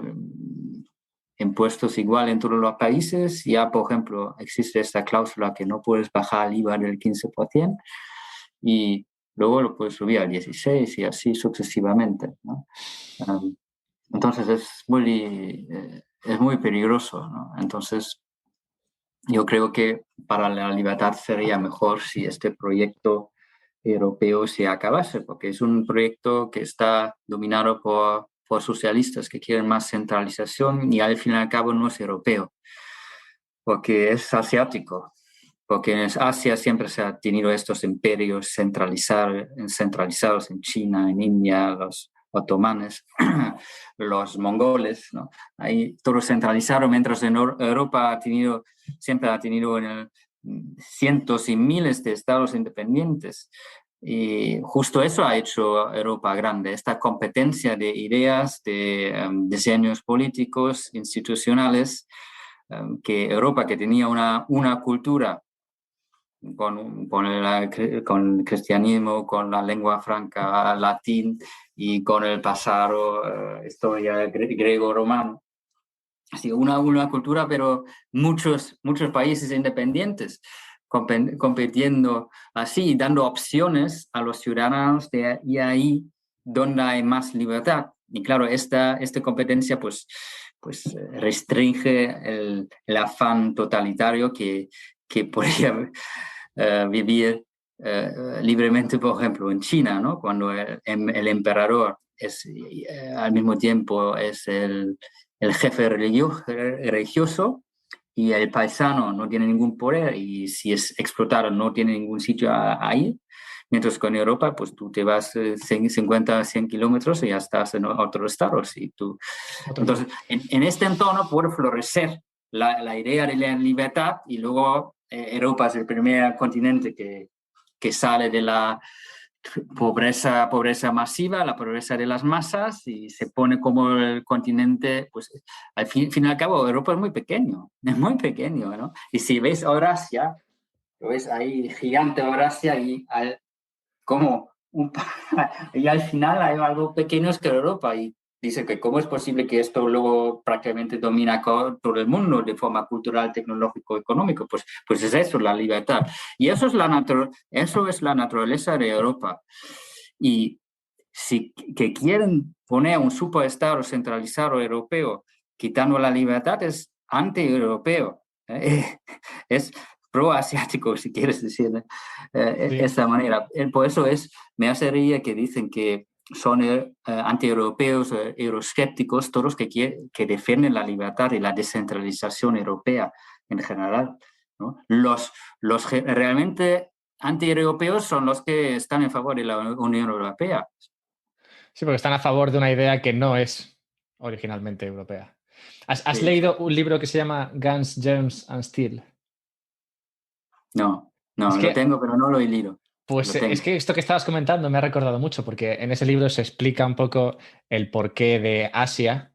impuestos igual en todos los países. Ya, por ejemplo, existe esta cláusula que no puedes bajar el IVA del 15% y luego lo puedes subir al 16% y así sucesivamente, ¿no? Entonces es muy peligroso, ¿no? Entonces yo creo que para la libertad sería mejor si este proyecto europeo se acabase, porque es un proyecto que está dominado por socialistas que quieren más centralización y al fin y al cabo no es europeo, porque es asiático, porque en Asia siempre se han tenido estos imperios centralizados en China, en India, los otomanes, los mongoles, ¿no? Ahí todo centralizado, mientras en Europa siempre ha tenido cientos y miles de estados independientes. Y justo eso ha hecho Europa grande, esta competencia de ideas, de diseños políticos, institucionales, que Europa, que tenía una cultura con el cristianismo, con la lengua franca latín y con el pasado, historia griego-romano, sí, una cultura, pero muchos países independientes compitiendo así, dando opciones a los ciudadanos de y ahí donde hay más libertad. Y claro, esta competencia pues restringe el afán totalitario que podría vivir libremente, por ejemplo, en China, ¿no? Cuando el emperador al mismo tiempo es el jefe religioso y el paisano no tiene ningún poder y si es explotado no tiene ningún sitio a ir. Mientras que en Europa, pues tú te vas 50, 100 kilómetros y ya estás en otros estados. Entonces, en este entorno puede florecer la idea de la libertad y luego Europa es el primer continente que sale de la pobreza masiva, la pobreza de las masas y se pone como el continente, pues al fin y al cabo Europa es muy pequeño, ¿no? Y si ves Eurasia, lo ves ahí gigante Eurasia como y al final hay algo pequeño que Europa y dice que cómo es posible que esto luego prácticamente domina todo el mundo de forma cultural, tecnológico, económico. Pues es eso, la libertad. Y eso es la naturaleza de Europa. Y si que quieren poner un superestado centralizado europeo quitando la libertad es anti-europeo. Es pro-asiático, si quieres decir de Sí. esa manera. Por eso me hace reír que dicen que son anti-europeos, euroscépticos, todos que defienden la libertad y la descentralización europea en general, ¿no? Los realmente anti-europeos son los que están en favor de la Unión Europea. Sí, porque están a favor de una idea que no es originalmente europea. ¿Has Sí. leído un libro que se llama Guns, Germs and Steel? No, Es lo que, tengo, pero no lo he leído. pues Lo es tengo. que esto que estabas comentando me ha recordado mucho, porque en ese libro se explica un poco el porqué de Asia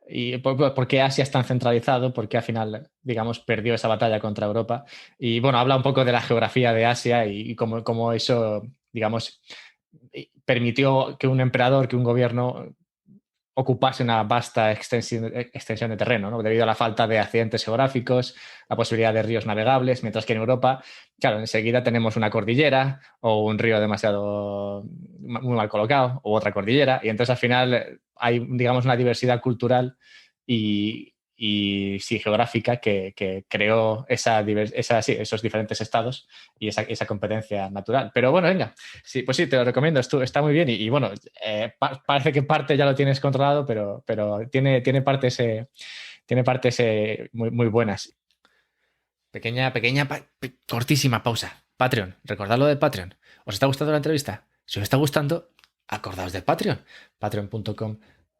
y por qué Asia es tan centralizado, por qué al final, digamos, perdió esa batalla contra Europa. Y bueno, habla un poco de la geografía de Asia y cómo eso, digamos, permitió que un emperador, que un gobierno ocupase una vasta extensión de terreno, ¿no? Debido a la falta de accidentes geográficos, la posibilidad de ríos navegables, mientras que en Europa, claro, enseguida tenemos una cordillera o un río demasiado muy mal colocado o otra cordillera, y entonces al final hay, digamos, una diversidad cultural y sí, geográfica que creó esos diferentes estados y esa competencia natural. Pero bueno, venga, sí, pues sí, te lo recomiendo, está muy bien y bueno, parece que parte ya lo tienes controlado, pero tiene partes muy, muy buenas. Cortísima pausa. Patreon, recordad lo del Patreon. ¿Os está gustando la entrevista? Si os está gustando, acordaos del Patreon. Patreon.com/,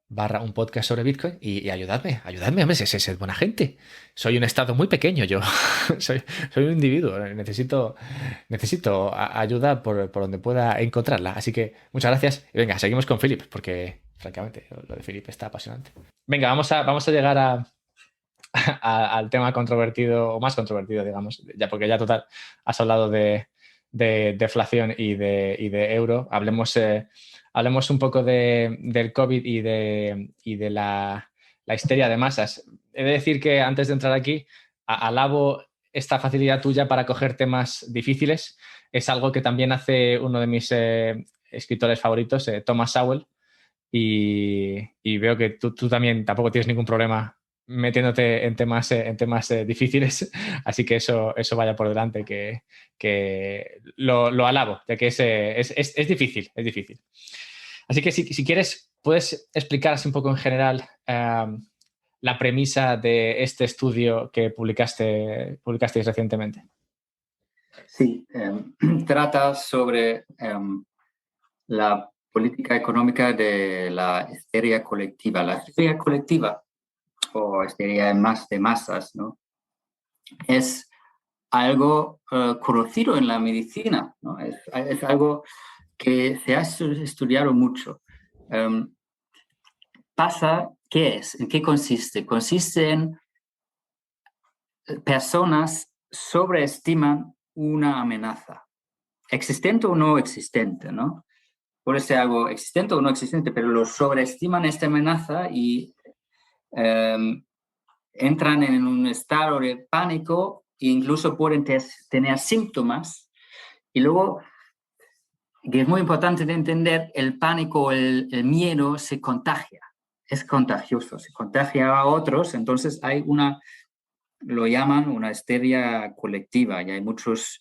un podcast sobre Bitcoin y ayudadme, hombre, sed buena gente. Soy un estado muy pequeño yo. soy un individuo. Necesito ayuda por donde pueda encontrarla. Así que muchas gracias. Y venga, seguimos con Philip, porque francamente lo de Philip está apasionante. Venga, vamos a llegar al tema controvertido, o más controvertido, digamos, porque ya total, has hablado de deflación y de euro. Hablemos un poco del COVID y de la histeria de masas. He de decir que antes de entrar aquí, alabo esta facilidad tuya para coger temas difíciles. Es algo que también hace uno de mis escritores favoritos, Thomas Sowell, y veo que tú también tampoco tienes ningún problema metiéndote en temas difíciles, así que eso vaya por delante, que lo alabo, ya que es difícil, es difícil. Así que si quieres, puedes explicar así un poco en general la premisa de este estudio que publicasteis recientemente. Sí, trata sobre la política económica de la histeria colectiva. La histeria colectiva o histeria de masas, ¿no? Es algo conocido en la medicina, ¿no? Es algo que se ha estudiado mucho. ¿Qué es? ¿En qué consiste? Consiste en personas sobreestiman una amenaza, existente o no existente, ¿no? Puede ser algo existente o no existente, pero lo sobreestiman esta amenaza y entran en un estado de pánico e incluso pueden tener síntomas. Y luego, que es muy importante de entender, el pánico, el miedo se contagia, es contagioso, se contagia a otros, entonces hay lo llaman una histeria colectiva, y hay muchos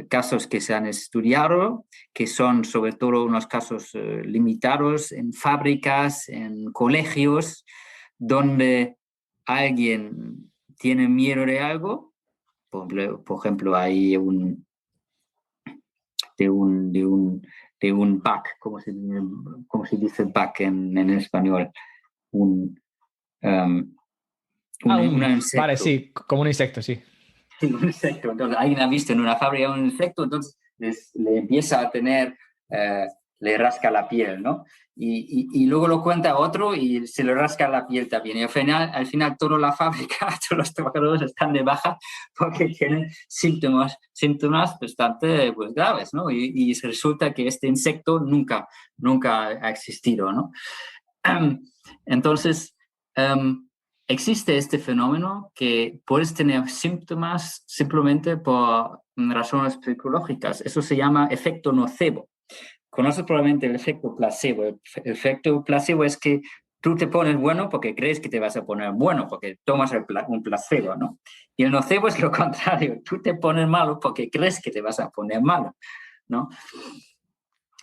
casos que se han estudiado, que son sobre todo unos casos limitados en fábricas, en colegios, donde alguien tiene miedo de algo, por ejemplo, hay un bug, ¿cómo se dice bug en español? Un Vale, insecto. sí, como un insecto, sí. Un insecto. Entonces, alguien ha visto en una fábrica un insecto, entonces le empieza a tener, le rasca la piel, ¿no? Y luego lo cuenta a otro y se le rasca la piel también. Y al final toda la fábrica, todos los trabajadores están de baja porque tienen síntomas bastante pues, graves, ¿no? Y resulta que este insecto nunca ha existido, ¿no? Entonces, existe este fenómeno que puedes tener síntomas simplemente por razones psicológicas. Eso se llama efecto nocebo. Conoces probablemente el efecto placebo. El efecto placebo es que tú te pones bueno porque crees que te vas a poner bueno, porque tomas un placebo, ¿no? Y el nocebo es lo contrario. Tú te pones malo porque crees que te vas a poner malo, ¿no?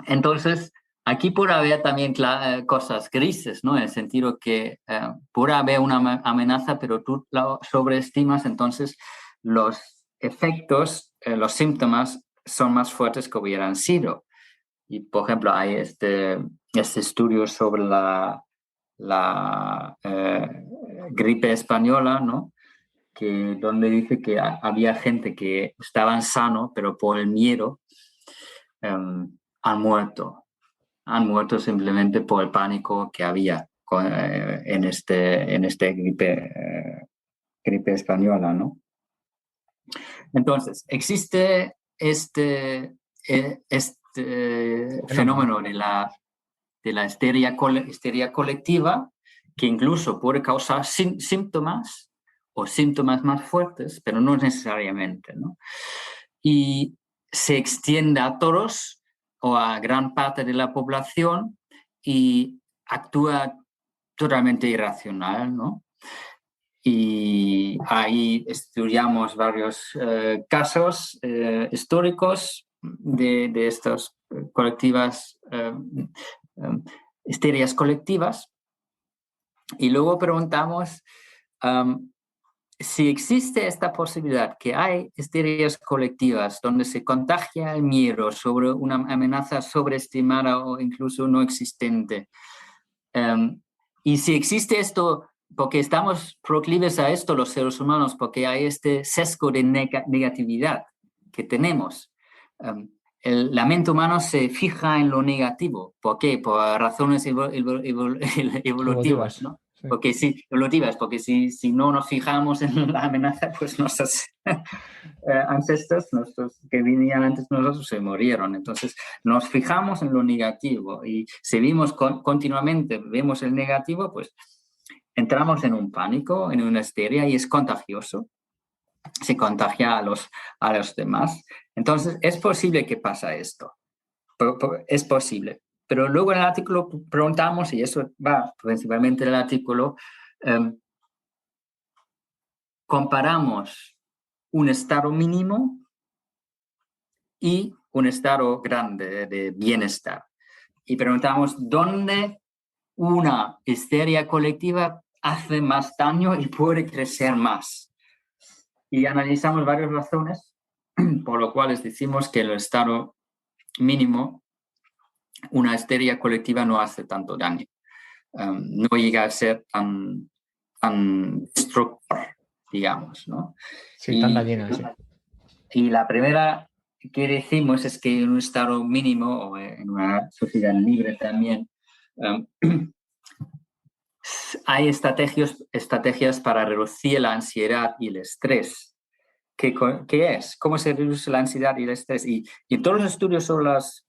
Entonces, aquí puede haber también cosas grises, ¿no? En el sentido que puede haber una amenaza, pero tú la sobreestimas, entonces los efectos, los síntomas son más fuertes que hubieran sido. Y, por ejemplo, hay este estudio sobre la gripe española, ¿no? Donde dice que había gente que estaban sano, pero por el miedo han muerto. Han muerto simplemente por el pánico que había en este gripe española, ¿no? Entonces, existe este fenómeno de la histeria colectiva, que incluso puede causar síntomas o síntomas más fuertes, pero no necesariamente, ¿no? Y se extiende a todos o a gran parte de la población y actúa totalmente irracional, ¿no? Y ahí estudiamos varios casos históricos de estas colectivas, histerias colectivas, y luego preguntamos si existe esta posibilidad, que hay histerias colectivas donde se contagia el miedo sobre una amenaza sobreestimada o incluso no existente. Y si existe esto, porque estamos proclives a esto los seres humanos, porque hay este sesgo de negatividad que tenemos. La mente humana se fija en lo negativo. ¿Por qué? Por razones evolutivas, ¿no? Sí. Porque si no nos fijamos en la amenaza, pues nuestros ancestros, nuestros que vivían antes de nosotros, se murieron. Entonces nos fijamos en lo negativo y si continuamente vemos el negativo, pues entramos en un pánico, en una histeria, y es contagioso. Se contagia a los demás. Entonces es posible que pasa esto. Es posible. Pero luego en el artículo preguntamos, y eso va principalmente en el artículo, comparamos un estado mínimo y un estado grande de bienestar. Y preguntamos dónde una histeria colectiva hace más daño y puede crecer más. Y analizamos varias razones, por lo cual decimos que el estado mínimo, una histeria colectiva no hace tanto daño. No llega a ser tan destructor, digamos, ¿no? Sí, tan dañina, sí. Y la primera que decimos es que en un estado mínimo, o en una sociedad libre también, hay estrategias para reducir la ansiedad y el estrés. ¿Qué es? ¿Cómo se reduce la ansiedad y el estrés? Y en todos los estudios sobre las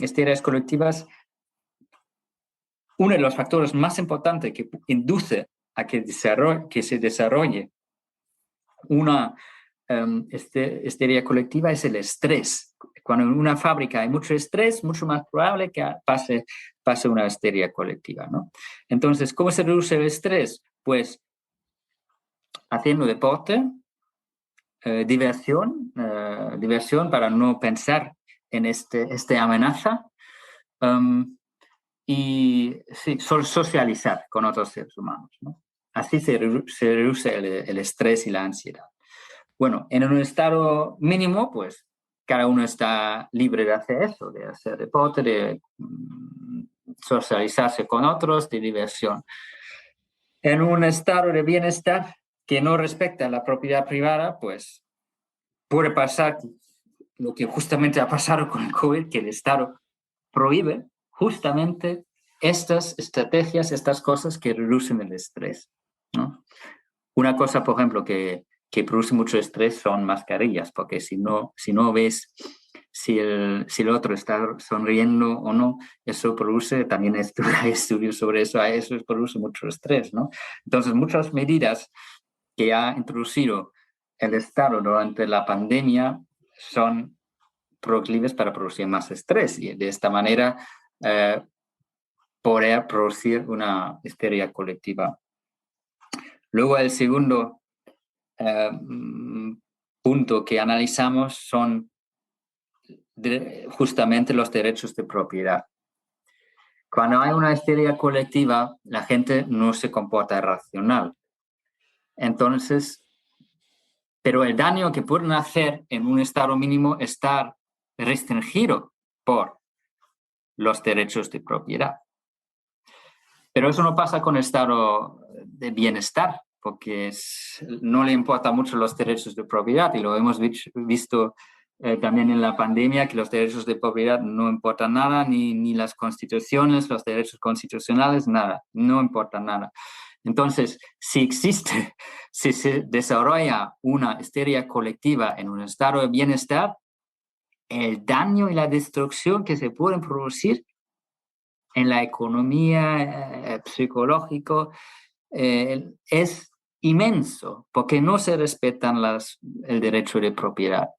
histerias colectivas, uno de los factores más importantes que induce a que se desarrolle una histeria colectiva es el estrés. Cuando en una fábrica hay mucho estrés, mucho más probable que pase una histeria colectiva, ¿no? Entonces, ¿cómo se reduce el estrés? Pues haciendo deporte, diversión para no pensar en esta amenaza, y sí, socializar con otros seres humanos, ¿no? Así se reduce el estrés y la ansiedad. Bueno, en un estado mínimo, pues cada uno está libre de hacer eso, de hacer deporte, de socializarse con otros, de diversión. En un estado de bienestar que no respecta la propiedad privada, pues puede pasar lo que justamente ha pasado con el COVID, que el Estado prohíbe justamente estas estrategias, estas cosas que reducen el estrés, ¿no? Una cosa, por ejemplo, que produce mucho estrés son mascarillas, porque si no ves si el otro está sonriendo o no, eso produce, también hay estudios sobre eso, eso produce mucho estrés, ¿no? Entonces, muchas medidas que ha introducido el Estado durante la pandemia son proclives para producir más estrés y de esta manera poder producir una histeria colectiva. Luego el segundo punto que analizamos son justamente los derechos de propiedad. Cuando hay una histeria colectiva, la gente no se comporta racional. Entonces, pero el daño que pueden hacer en un estado mínimo está restringido por los derechos de propiedad. Pero eso no pasa con el estado de bienestar, porque no le importan mucho los derechos de propiedad, y lo hemos visto también en la pandemia, que los derechos de propiedad no importan nada, ni las constituciones, los derechos constitucionales, nada, no importa nada. Entonces, si se desarrolla una histeria colectiva en un estado de bienestar, el daño y la destrucción que se pueden producir en la economía, psicológico, es inmenso, porque no se respetan el derecho de propiedad.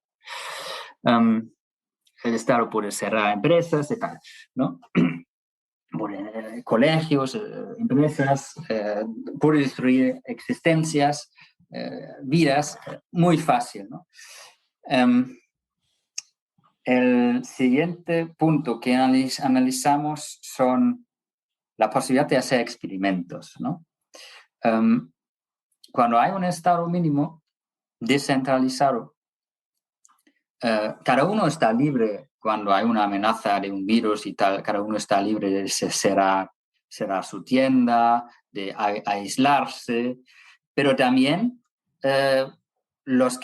El Estado puede cerrar empresas y tal, ¿no? Colegios, empresas, puede destruir existencias, vidas, muy fácil, ¿no? El siguiente punto que analizamos son la posibilidad de hacer experimentos, ¿no? Cuando hay un estado mínimo descentralizado, cada uno está libre cuando hay una amenaza de un virus y tal, cada uno está libre de cerrar su tienda, de aislarse, pero también los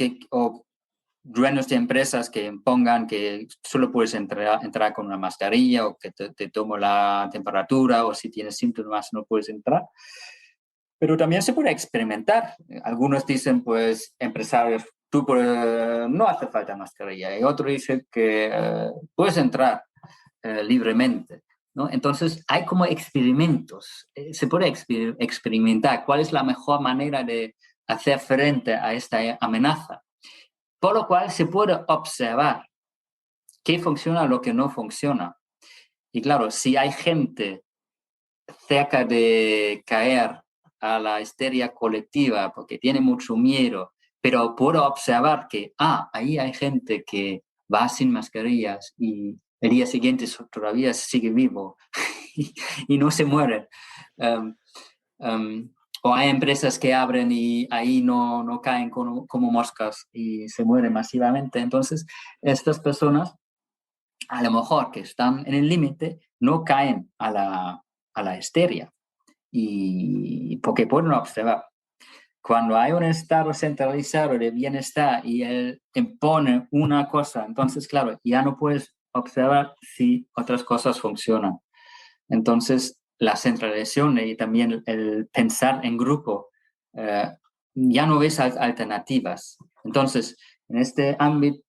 dueños de empresas que impongan que solo puedes entrar con una mascarilla, o que te tomo la temperatura, o si tienes síntomas no puedes entrar. Pero también se puede experimentar. Algunos dicen, pues, empresarios, no hace falta mascarilla. Y otros dicen que puedes entrar libremente, ¿no? Entonces, hay como experimentos. Se puede experimentar cuál es la mejor manera de hacer frente a esta amenaza. Por lo cual se puede observar qué funciona, lo que no funciona. Y claro, si hay gente cerca de caer a la histeria colectiva porque tiene mucho miedo, pero puedo observar que ahí hay gente que va sin mascarillas y el día siguiente todavía sigue vivo y no se muere. O hay empresas que abren y ahí no caen como moscas y se mueren masivamente. Entonces, estas personas, a lo mejor que están en el límite, no caen a la histeria. Y porque pueden observar. Cuando hay un estado centralizado de bienestar y él impone una cosa, entonces, claro, ya no puedes observar si otras cosas funcionan. Entonces, la centralización y también el pensar en grupo, ya no ves alternativas. Entonces, en este ámbito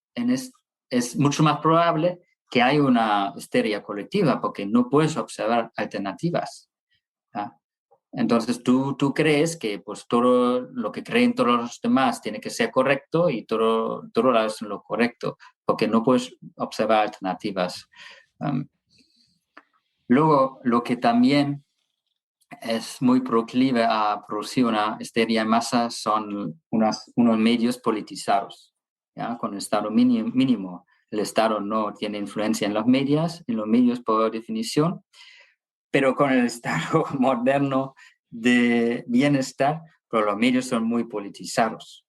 es mucho más probable que haya una histeria colectiva porque no puedes observar alternativas. ¿Ah? Entonces tú crees que pues todo lo que creen todos los demás tiene que ser correcto y todo es lo correcto, porque no puedes observar alternativas. Luego, lo que también es muy proclive a producir una histeria en masa son unos medios politizados, ¿ya? Con el Estado mínimo. El Estado no tiene influencia en los medios por definición, pero con el Estado moderno de bienestar, pero los medios son muy politizados.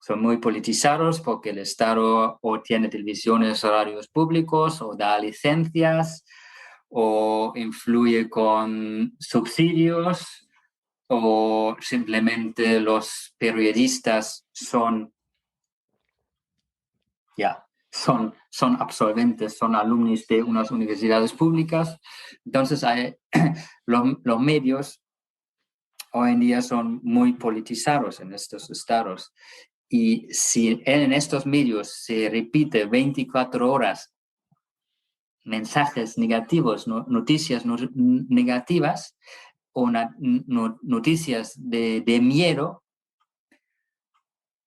Son muy politizados porque el Estado o tiene televisiones, horarios públicos, o da licencias, o influye con subsidios, o simplemente los periodistas son absolventes, son alumnos de unas universidades públicas. Entonces, los medios hoy en día son muy politizados en estos estados. Y si en estos medios se repite 24 horas mensajes negativos, noticias negativas o noticias de miedo,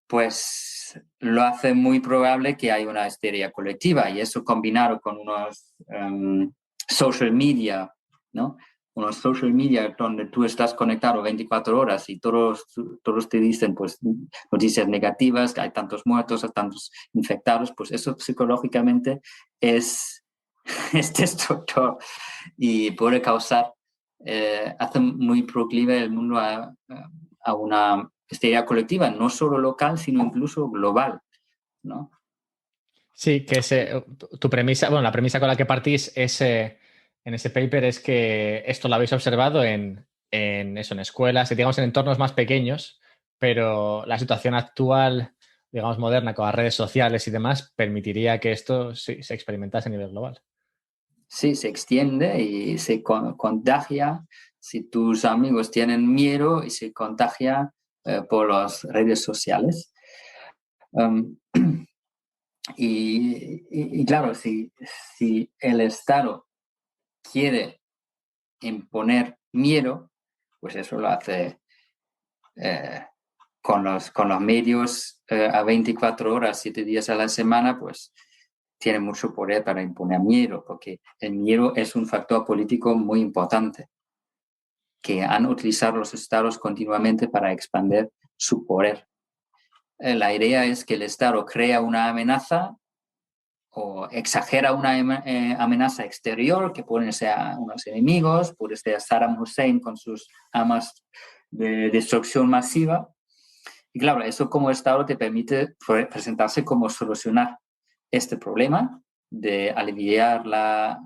pues lo hace muy probable que haya una histeria colectiva, y eso combinado con unos social media, ¿no? Unos social media donde tú estás conectado 24 horas y todos te dicen pues noticias negativas, que hay tantos muertos, hay tantos infectados, pues eso psicológicamente es destructor y puede causar, hace muy proclive el mundo a una histeria colectiva, no solo local, sino incluso global, ¿no? Sí, que tu premisa, bueno, la premisa con la que partís es, en ese paper es que esto lo habéis observado en escuelas y digamos en entornos más pequeños, pero la situación actual, digamos, moderna con las redes sociales y demás, permitiría que esto sí, se experimentase a nivel global. Sí, se extiende y se contagia si tus amigos tienen miedo y se contagia por las redes sociales. Um, y claro, si el Estado quiere imponer miedo, pues eso lo hace con los medios a 24 horas, 7 días a la semana, pues tiene mucho poder para imponer miedo, porque el miedo es un factor político muy importante que han utilizado los estados continuamente para expandir su poder. La idea es que el Estado crea una amenaza o exagera una amenaza exterior, que pueden ser unos enemigos, puede ser Saddam Hussein con sus armas de destrucción masiva. Y claro, eso como Estado te permite presentarse como solucionar este problema de aliviar la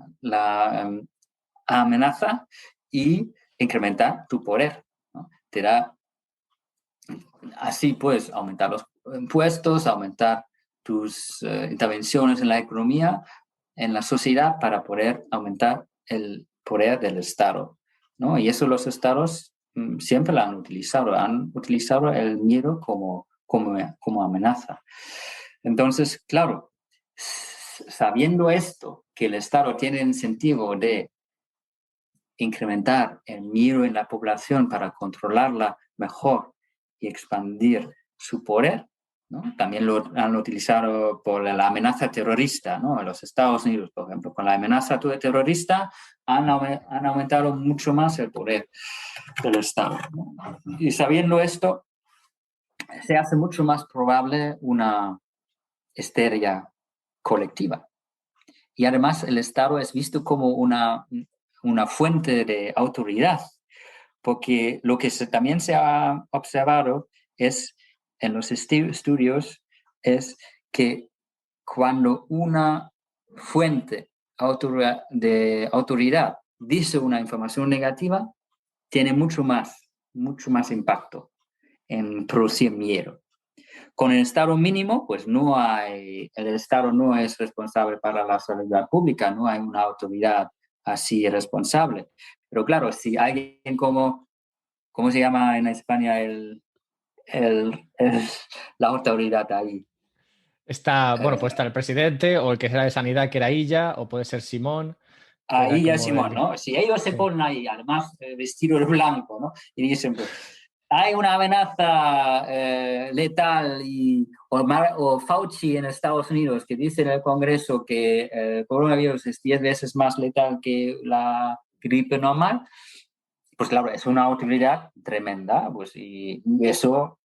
amenaza y incrementar tu poder, ¿no? Te da, así puedes aumentar los impuestos, aumentar tus intervenciones en la economía, en la sociedad, para poder aumentar el poder del Estado, ¿no? Y eso los estados siempre lo han utilizado el miedo como amenaza. Entonces, claro, sabiendo esto, que el Estado tiene incentivo de incrementar el miedo en la población para controlarla mejor y expandir su poder, ¿no? También lo han utilizado por la amenaza terrorista, ¿no? En los Estados Unidos, por ejemplo, con la amenaza terrorista han aumentado mucho más el poder del Estado, ¿no? Y sabiendo esto, se hace mucho más probable una histeria colectiva. Y además el Estado es visto como una fuente de autoridad, porque lo que también se ha observado es en los estudios es que cuando una fuente de autoridad dice una información negativa, tiene mucho más impacto en producir miedo. Con el Estado mínimo, pues el Estado no es responsable para la seguridad pública, no hay una autoridad así responsable. Pero claro, si alguien ¿cómo se llama en España la autoridad ahí? Está, bueno, puede estar el presidente o el que será de sanidad, que era Illa, o puede ser Simón. Ahí ya como Simón, ¿no? Si ellos se sí. ponen ahí, además vestido de blanco, ¿no? Y dicen, pues, hay una amenaza letal o Fauci en Estados Unidos que dice en el Congreso que el coronavirus es 10 veces más letal que la gripe normal, pues claro, es una utilidad tremenda, pues, y eso,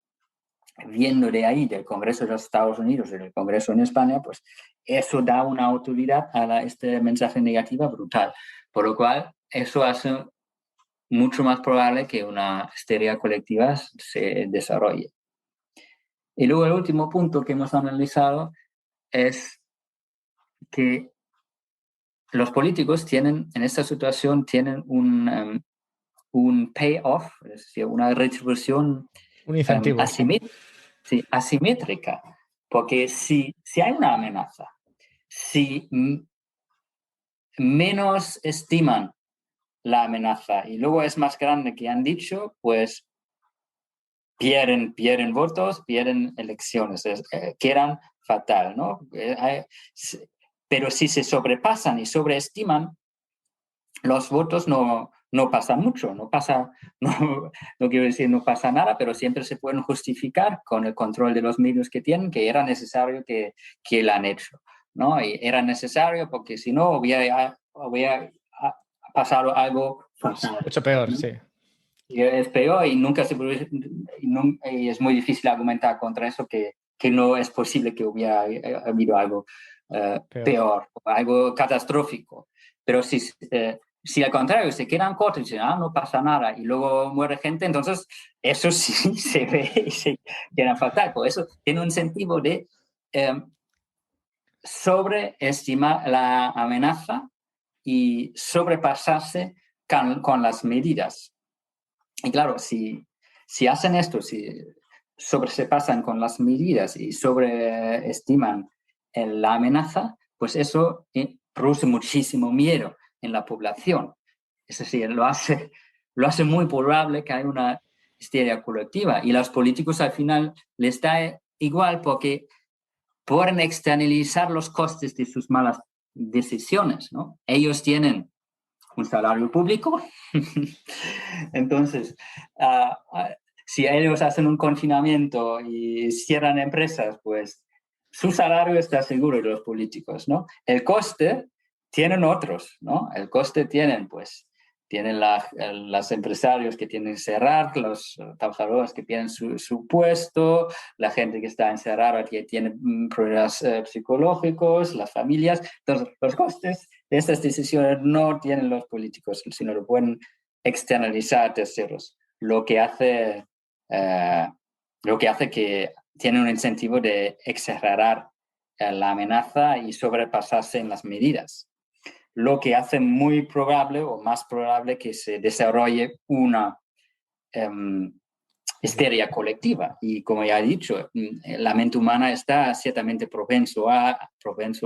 viendo de ahí, del Congreso de los Estados Unidos y del Congreso en España, pues eso da una utilidad a este mensaje negativo brutal. Por lo cual, eso hace mucho más probable que una histeria colectiva se desarrolle. Y luego el último punto que hemos analizado es que los políticos tienen, en esta situación, tienen un payoff, es decir, una retribución Un incentivo. asimétrica, porque si hay una amenaza, si menos estiman la amenaza y luego es más grande que han dicho, pues pierden votos, pierden elecciones, quedan fatal, ¿no? Pero si se sobrepasan y sobreestiman, los votos no pasa mucho, no quiero decir no pasa nada, pero siempre se pueden justificar con el control de los medios que tienen, que era necesario que lo han hecho, ¿no? Y era necesario porque si no hubiera pasado algo fatal, Mucho peor, ¿no? sí. Y es peor y y es muy difícil argumentar contra eso que no es posible que hubiera habido algo peor, algo catastrófico. Pero si al contrario se quedan cortos y dicen, no pasa nada, y luego muere gente, entonces eso sí se ve y se queda fatal. Por eso tiene un sentido de sobreestimar la amenaza y sobrepasarse con las medidas. Y claro, si hacen esto, si se pasan con las medidas y sobreestiman la amenaza, pues eso produce muchísimo miedo en la población. Es decir, lo hace muy probable que haya una histeria colectiva. Y los políticos al final les da igual porque pueden externalizar los costes de sus malas decisiones, ¿no? Ellos tienen un salario público. Entonces, si ellos hacen un confinamiento y cierran empresas, pues su salario está seguro de los políticos, ¿no? El coste tienen otros, ¿no? El coste tienen los empresarios que tienen que cerrar, los trabajadores que pierden su puesto, la gente que está encerrada que tiene problemas psicológicos, las familias. Entonces, los costes de estas decisiones no tienen los políticos, sino lo pueden externalizar a terceros, lo que hace que tiene un incentivo de exagerar la amenaza y sobrepasarse en las medidas, lo que hace muy probable o más probable que se desarrolle una histeria colectiva. Y como ya he dicho, la mente humana está ciertamente propenso a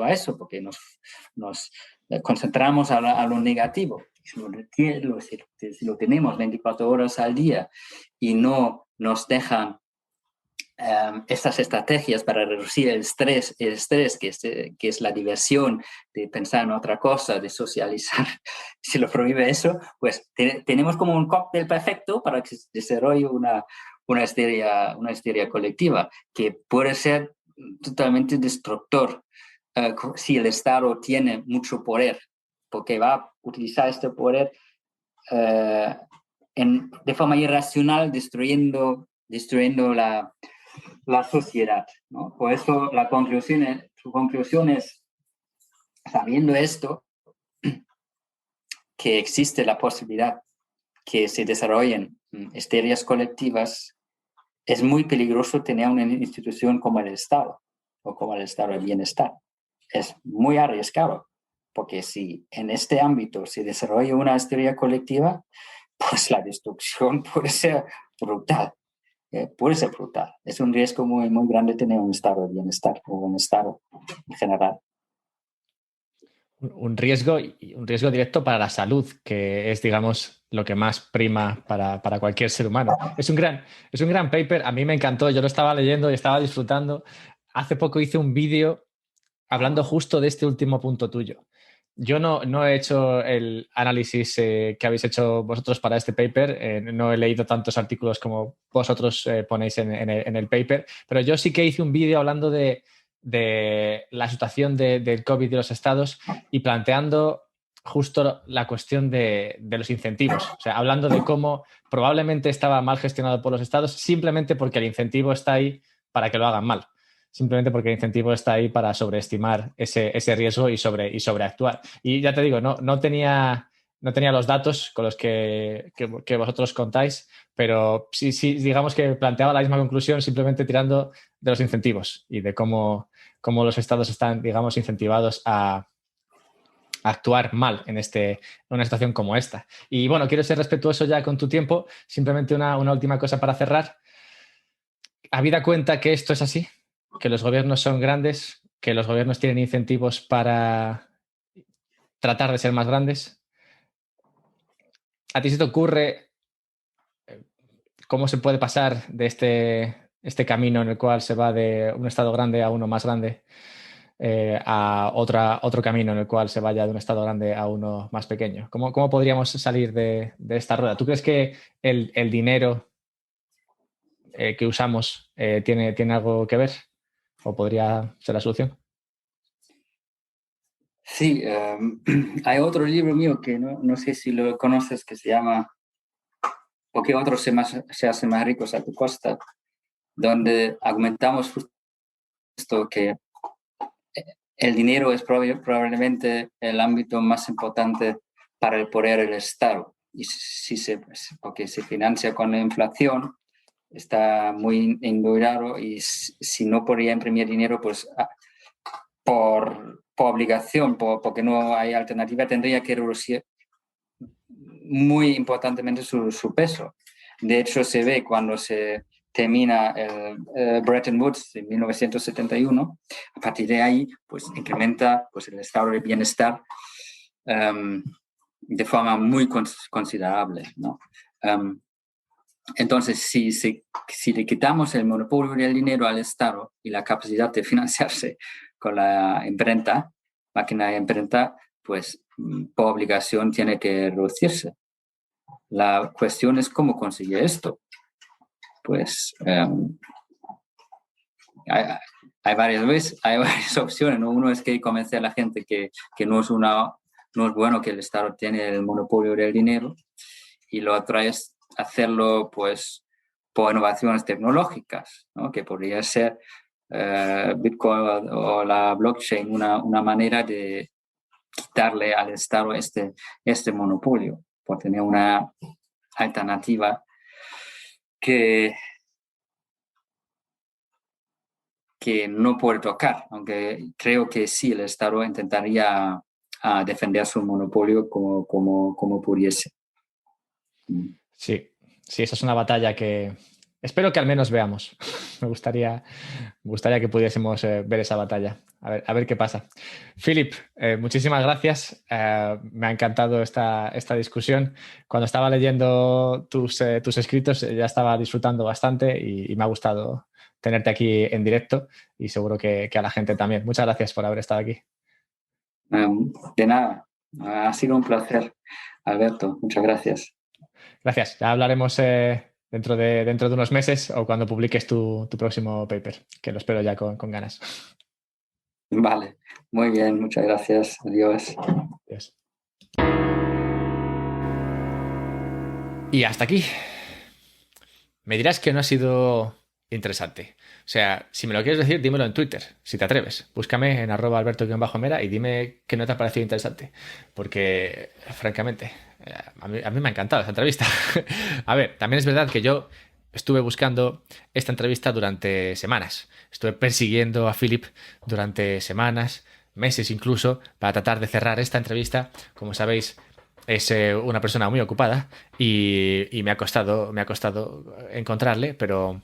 eso, porque nos concentramos a lo negativo. Si lo tenemos 24 horas al día y no nos dejan estas estrategias para reducir el estrés que es la diversión de pensar en otra cosa, de socializar, si lo prohíbe eso, pues tenemos como un cóctel perfecto para que se desarrolle una histeria colectiva, que puede ser totalmente destructor si el Estado tiene mucho poder, porque va a utilizar este poder de forma irracional, destruyendo la sociedad, ¿no? Por eso su conclusión es, sabiendo esto, que existe la posibilidad que se desarrollen histerias colectivas, es muy peligroso tener una institución como el Estado o como el Estado de Bienestar. Es muy arriesgado, porque si en este ámbito se desarrolla una histeria colectiva, pues la destrucción puede ser brutal. Puede ser brutal. Es un riesgo muy, muy grande tener un estado de bienestar o un estado en general. Un riesgo directo para la salud, que es, digamos, lo que más prima para cualquier ser humano. Es un gran paper. A mí me encantó. Yo lo estaba leyendo y estaba disfrutando. Hace poco hice un vídeo hablando justo de este último punto tuyo, Yo no he hecho el análisis que habéis hecho vosotros para este paper. No he leído tantos artículos como vosotros ponéis en el paper, pero yo sí que hice un vídeo hablando de la situación del COVID de los estados y planteando justo la cuestión de los incentivos. O sea, hablando de cómo probablemente estaba mal gestionado por los estados simplemente porque el incentivo está ahí para que lo hagan mal. Simplemente porque el incentivo está ahí para sobreestimar ese riesgo y sobreactuar. Y ya te digo, no tenía los datos con los que vosotros contáis, pero sí, digamos que planteaba la misma conclusión simplemente tirando de los incentivos y de cómo los estados están, digamos, incentivados a actuar mal en una situación como esta. Y bueno, quiero ser respetuoso ya con tu tiempo. Simplemente una última cosa para cerrar. Habida cuenta que esto es así, que los gobiernos son grandes, que los gobiernos tienen incentivos para tratar de ser más grandes, ¿a ti se te ocurre cómo se puede pasar de este camino en el cual se va de un estado grande a uno más grande a otro camino en el cual se vaya de un estado grande a uno más pequeño? ¿Cómo podríamos salir de esta rueda? ¿Tú crees que el dinero que usamos tiene algo que ver? ¿O podría ser la solución? Sí, hay otro libro mío que no sé si lo conoces, que se llama ¿Por qué otros se hacen más ricos a tu costa?, donde argumentamos justo que el dinero es probablemente el ámbito más importante para el poder del Estado. Y porque se financia con la inflación, está muy indudado, y si no podría imprimir dinero, pues por obligación, porque no hay alternativa, tendría que reducir muy importantemente su peso. De hecho, se ve cuando se termina el Bretton Woods en 1971, a partir de ahí pues incrementa pues, el estado de bienestar de forma muy considerable, ¿no? Entonces, si le quitamos el monopolio del dinero al Estado y la capacidad de financiarse con la imprenta, máquina de imprenta, pues por obligación tiene que reducirse. La cuestión es cómo conseguir esto. Pues hay varias opciones, ¿no? Uno es que convencer a la gente que no es bueno que el Estado tiene el monopolio del dinero, y lo otro es hacerlo pues por innovaciones tecnológicas, ¿no? Que podría ser Bitcoin o la blockchain una manera de quitarle al Estado este monopolio, por tener una alternativa que no puede tocar, aunque creo que sí, el Estado intentaría defender su monopolio como pudiese. Sí, esa es una batalla que espero que al menos veamos. Me gustaría que pudiésemos ver esa batalla. A ver qué pasa. Philip, muchísimas gracias. Me ha encantado esta discusión. Cuando estaba leyendo tus escritos ya estaba disfrutando bastante y me ha gustado tenerte aquí en directo y seguro que a la gente también. Muchas gracias por haber estado aquí. De nada, ha sido un placer, Alberto. Muchas gracias. Gracias. Ya hablaremos dentro de unos meses o cuando publiques tu próximo paper, que lo espero ya con ganas. Vale, muy bien, muchas gracias. Adiós. Adiós. Y hasta aquí. Me dirás que no ha sido interesante. O sea, si me lo quieres decir, dímelo en Twitter, si te atreves. Búscame en @alberto_mera y dime que no te ha parecido interesante. Porque, francamente, a mí me ha encantado esta entrevista. A ver, también es verdad que yo estuve buscando esta entrevista durante semanas. Estuve persiguiendo a Philip durante semanas, meses incluso, para tratar de cerrar esta entrevista. Como sabéis, es una persona muy ocupada y me ha costado encontrarle, pero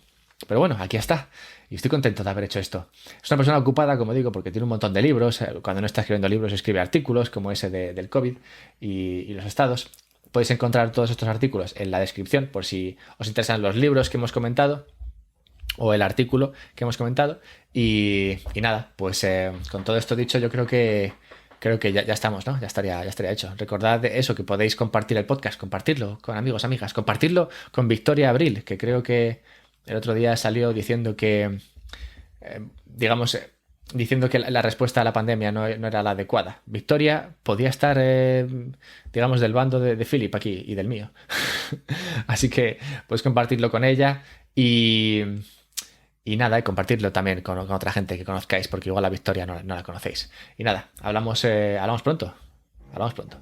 bueno, aquí está. Y estoy contento de haber hecho esto. Es una persona ocupada, como digo, porque tiene un montón de libros. Cuando no está escribiendo libros, escribe artículos como ese del COVID y los estados. Podéis encontrar todos estos artículos en la descripción por si os interesan los libros que hemos comentado o el artículo que hemos comentado. Y nada, pues con todo esto dicho, yo creo que creo que ya estamos, ¿no? Ya estaría hecho. Recordad eso, que podéis compartir el podcast, compartirlo con amigos, amigas, compartirlo con Victoria Abril, que creo que el otro día salió diciendo que, digamos, diciendo que la respuesta a la pandemia no era la adecuada. Victoria podía estar, digamos, del bando de Philip aquí y del mío. Así que puedes compartirlo con ella y nada, y compartirlo también con otra gente que conozcáis, porque igual la Victoria no la conocéis. Y nada, hablamos pronto. Hablamos pronto.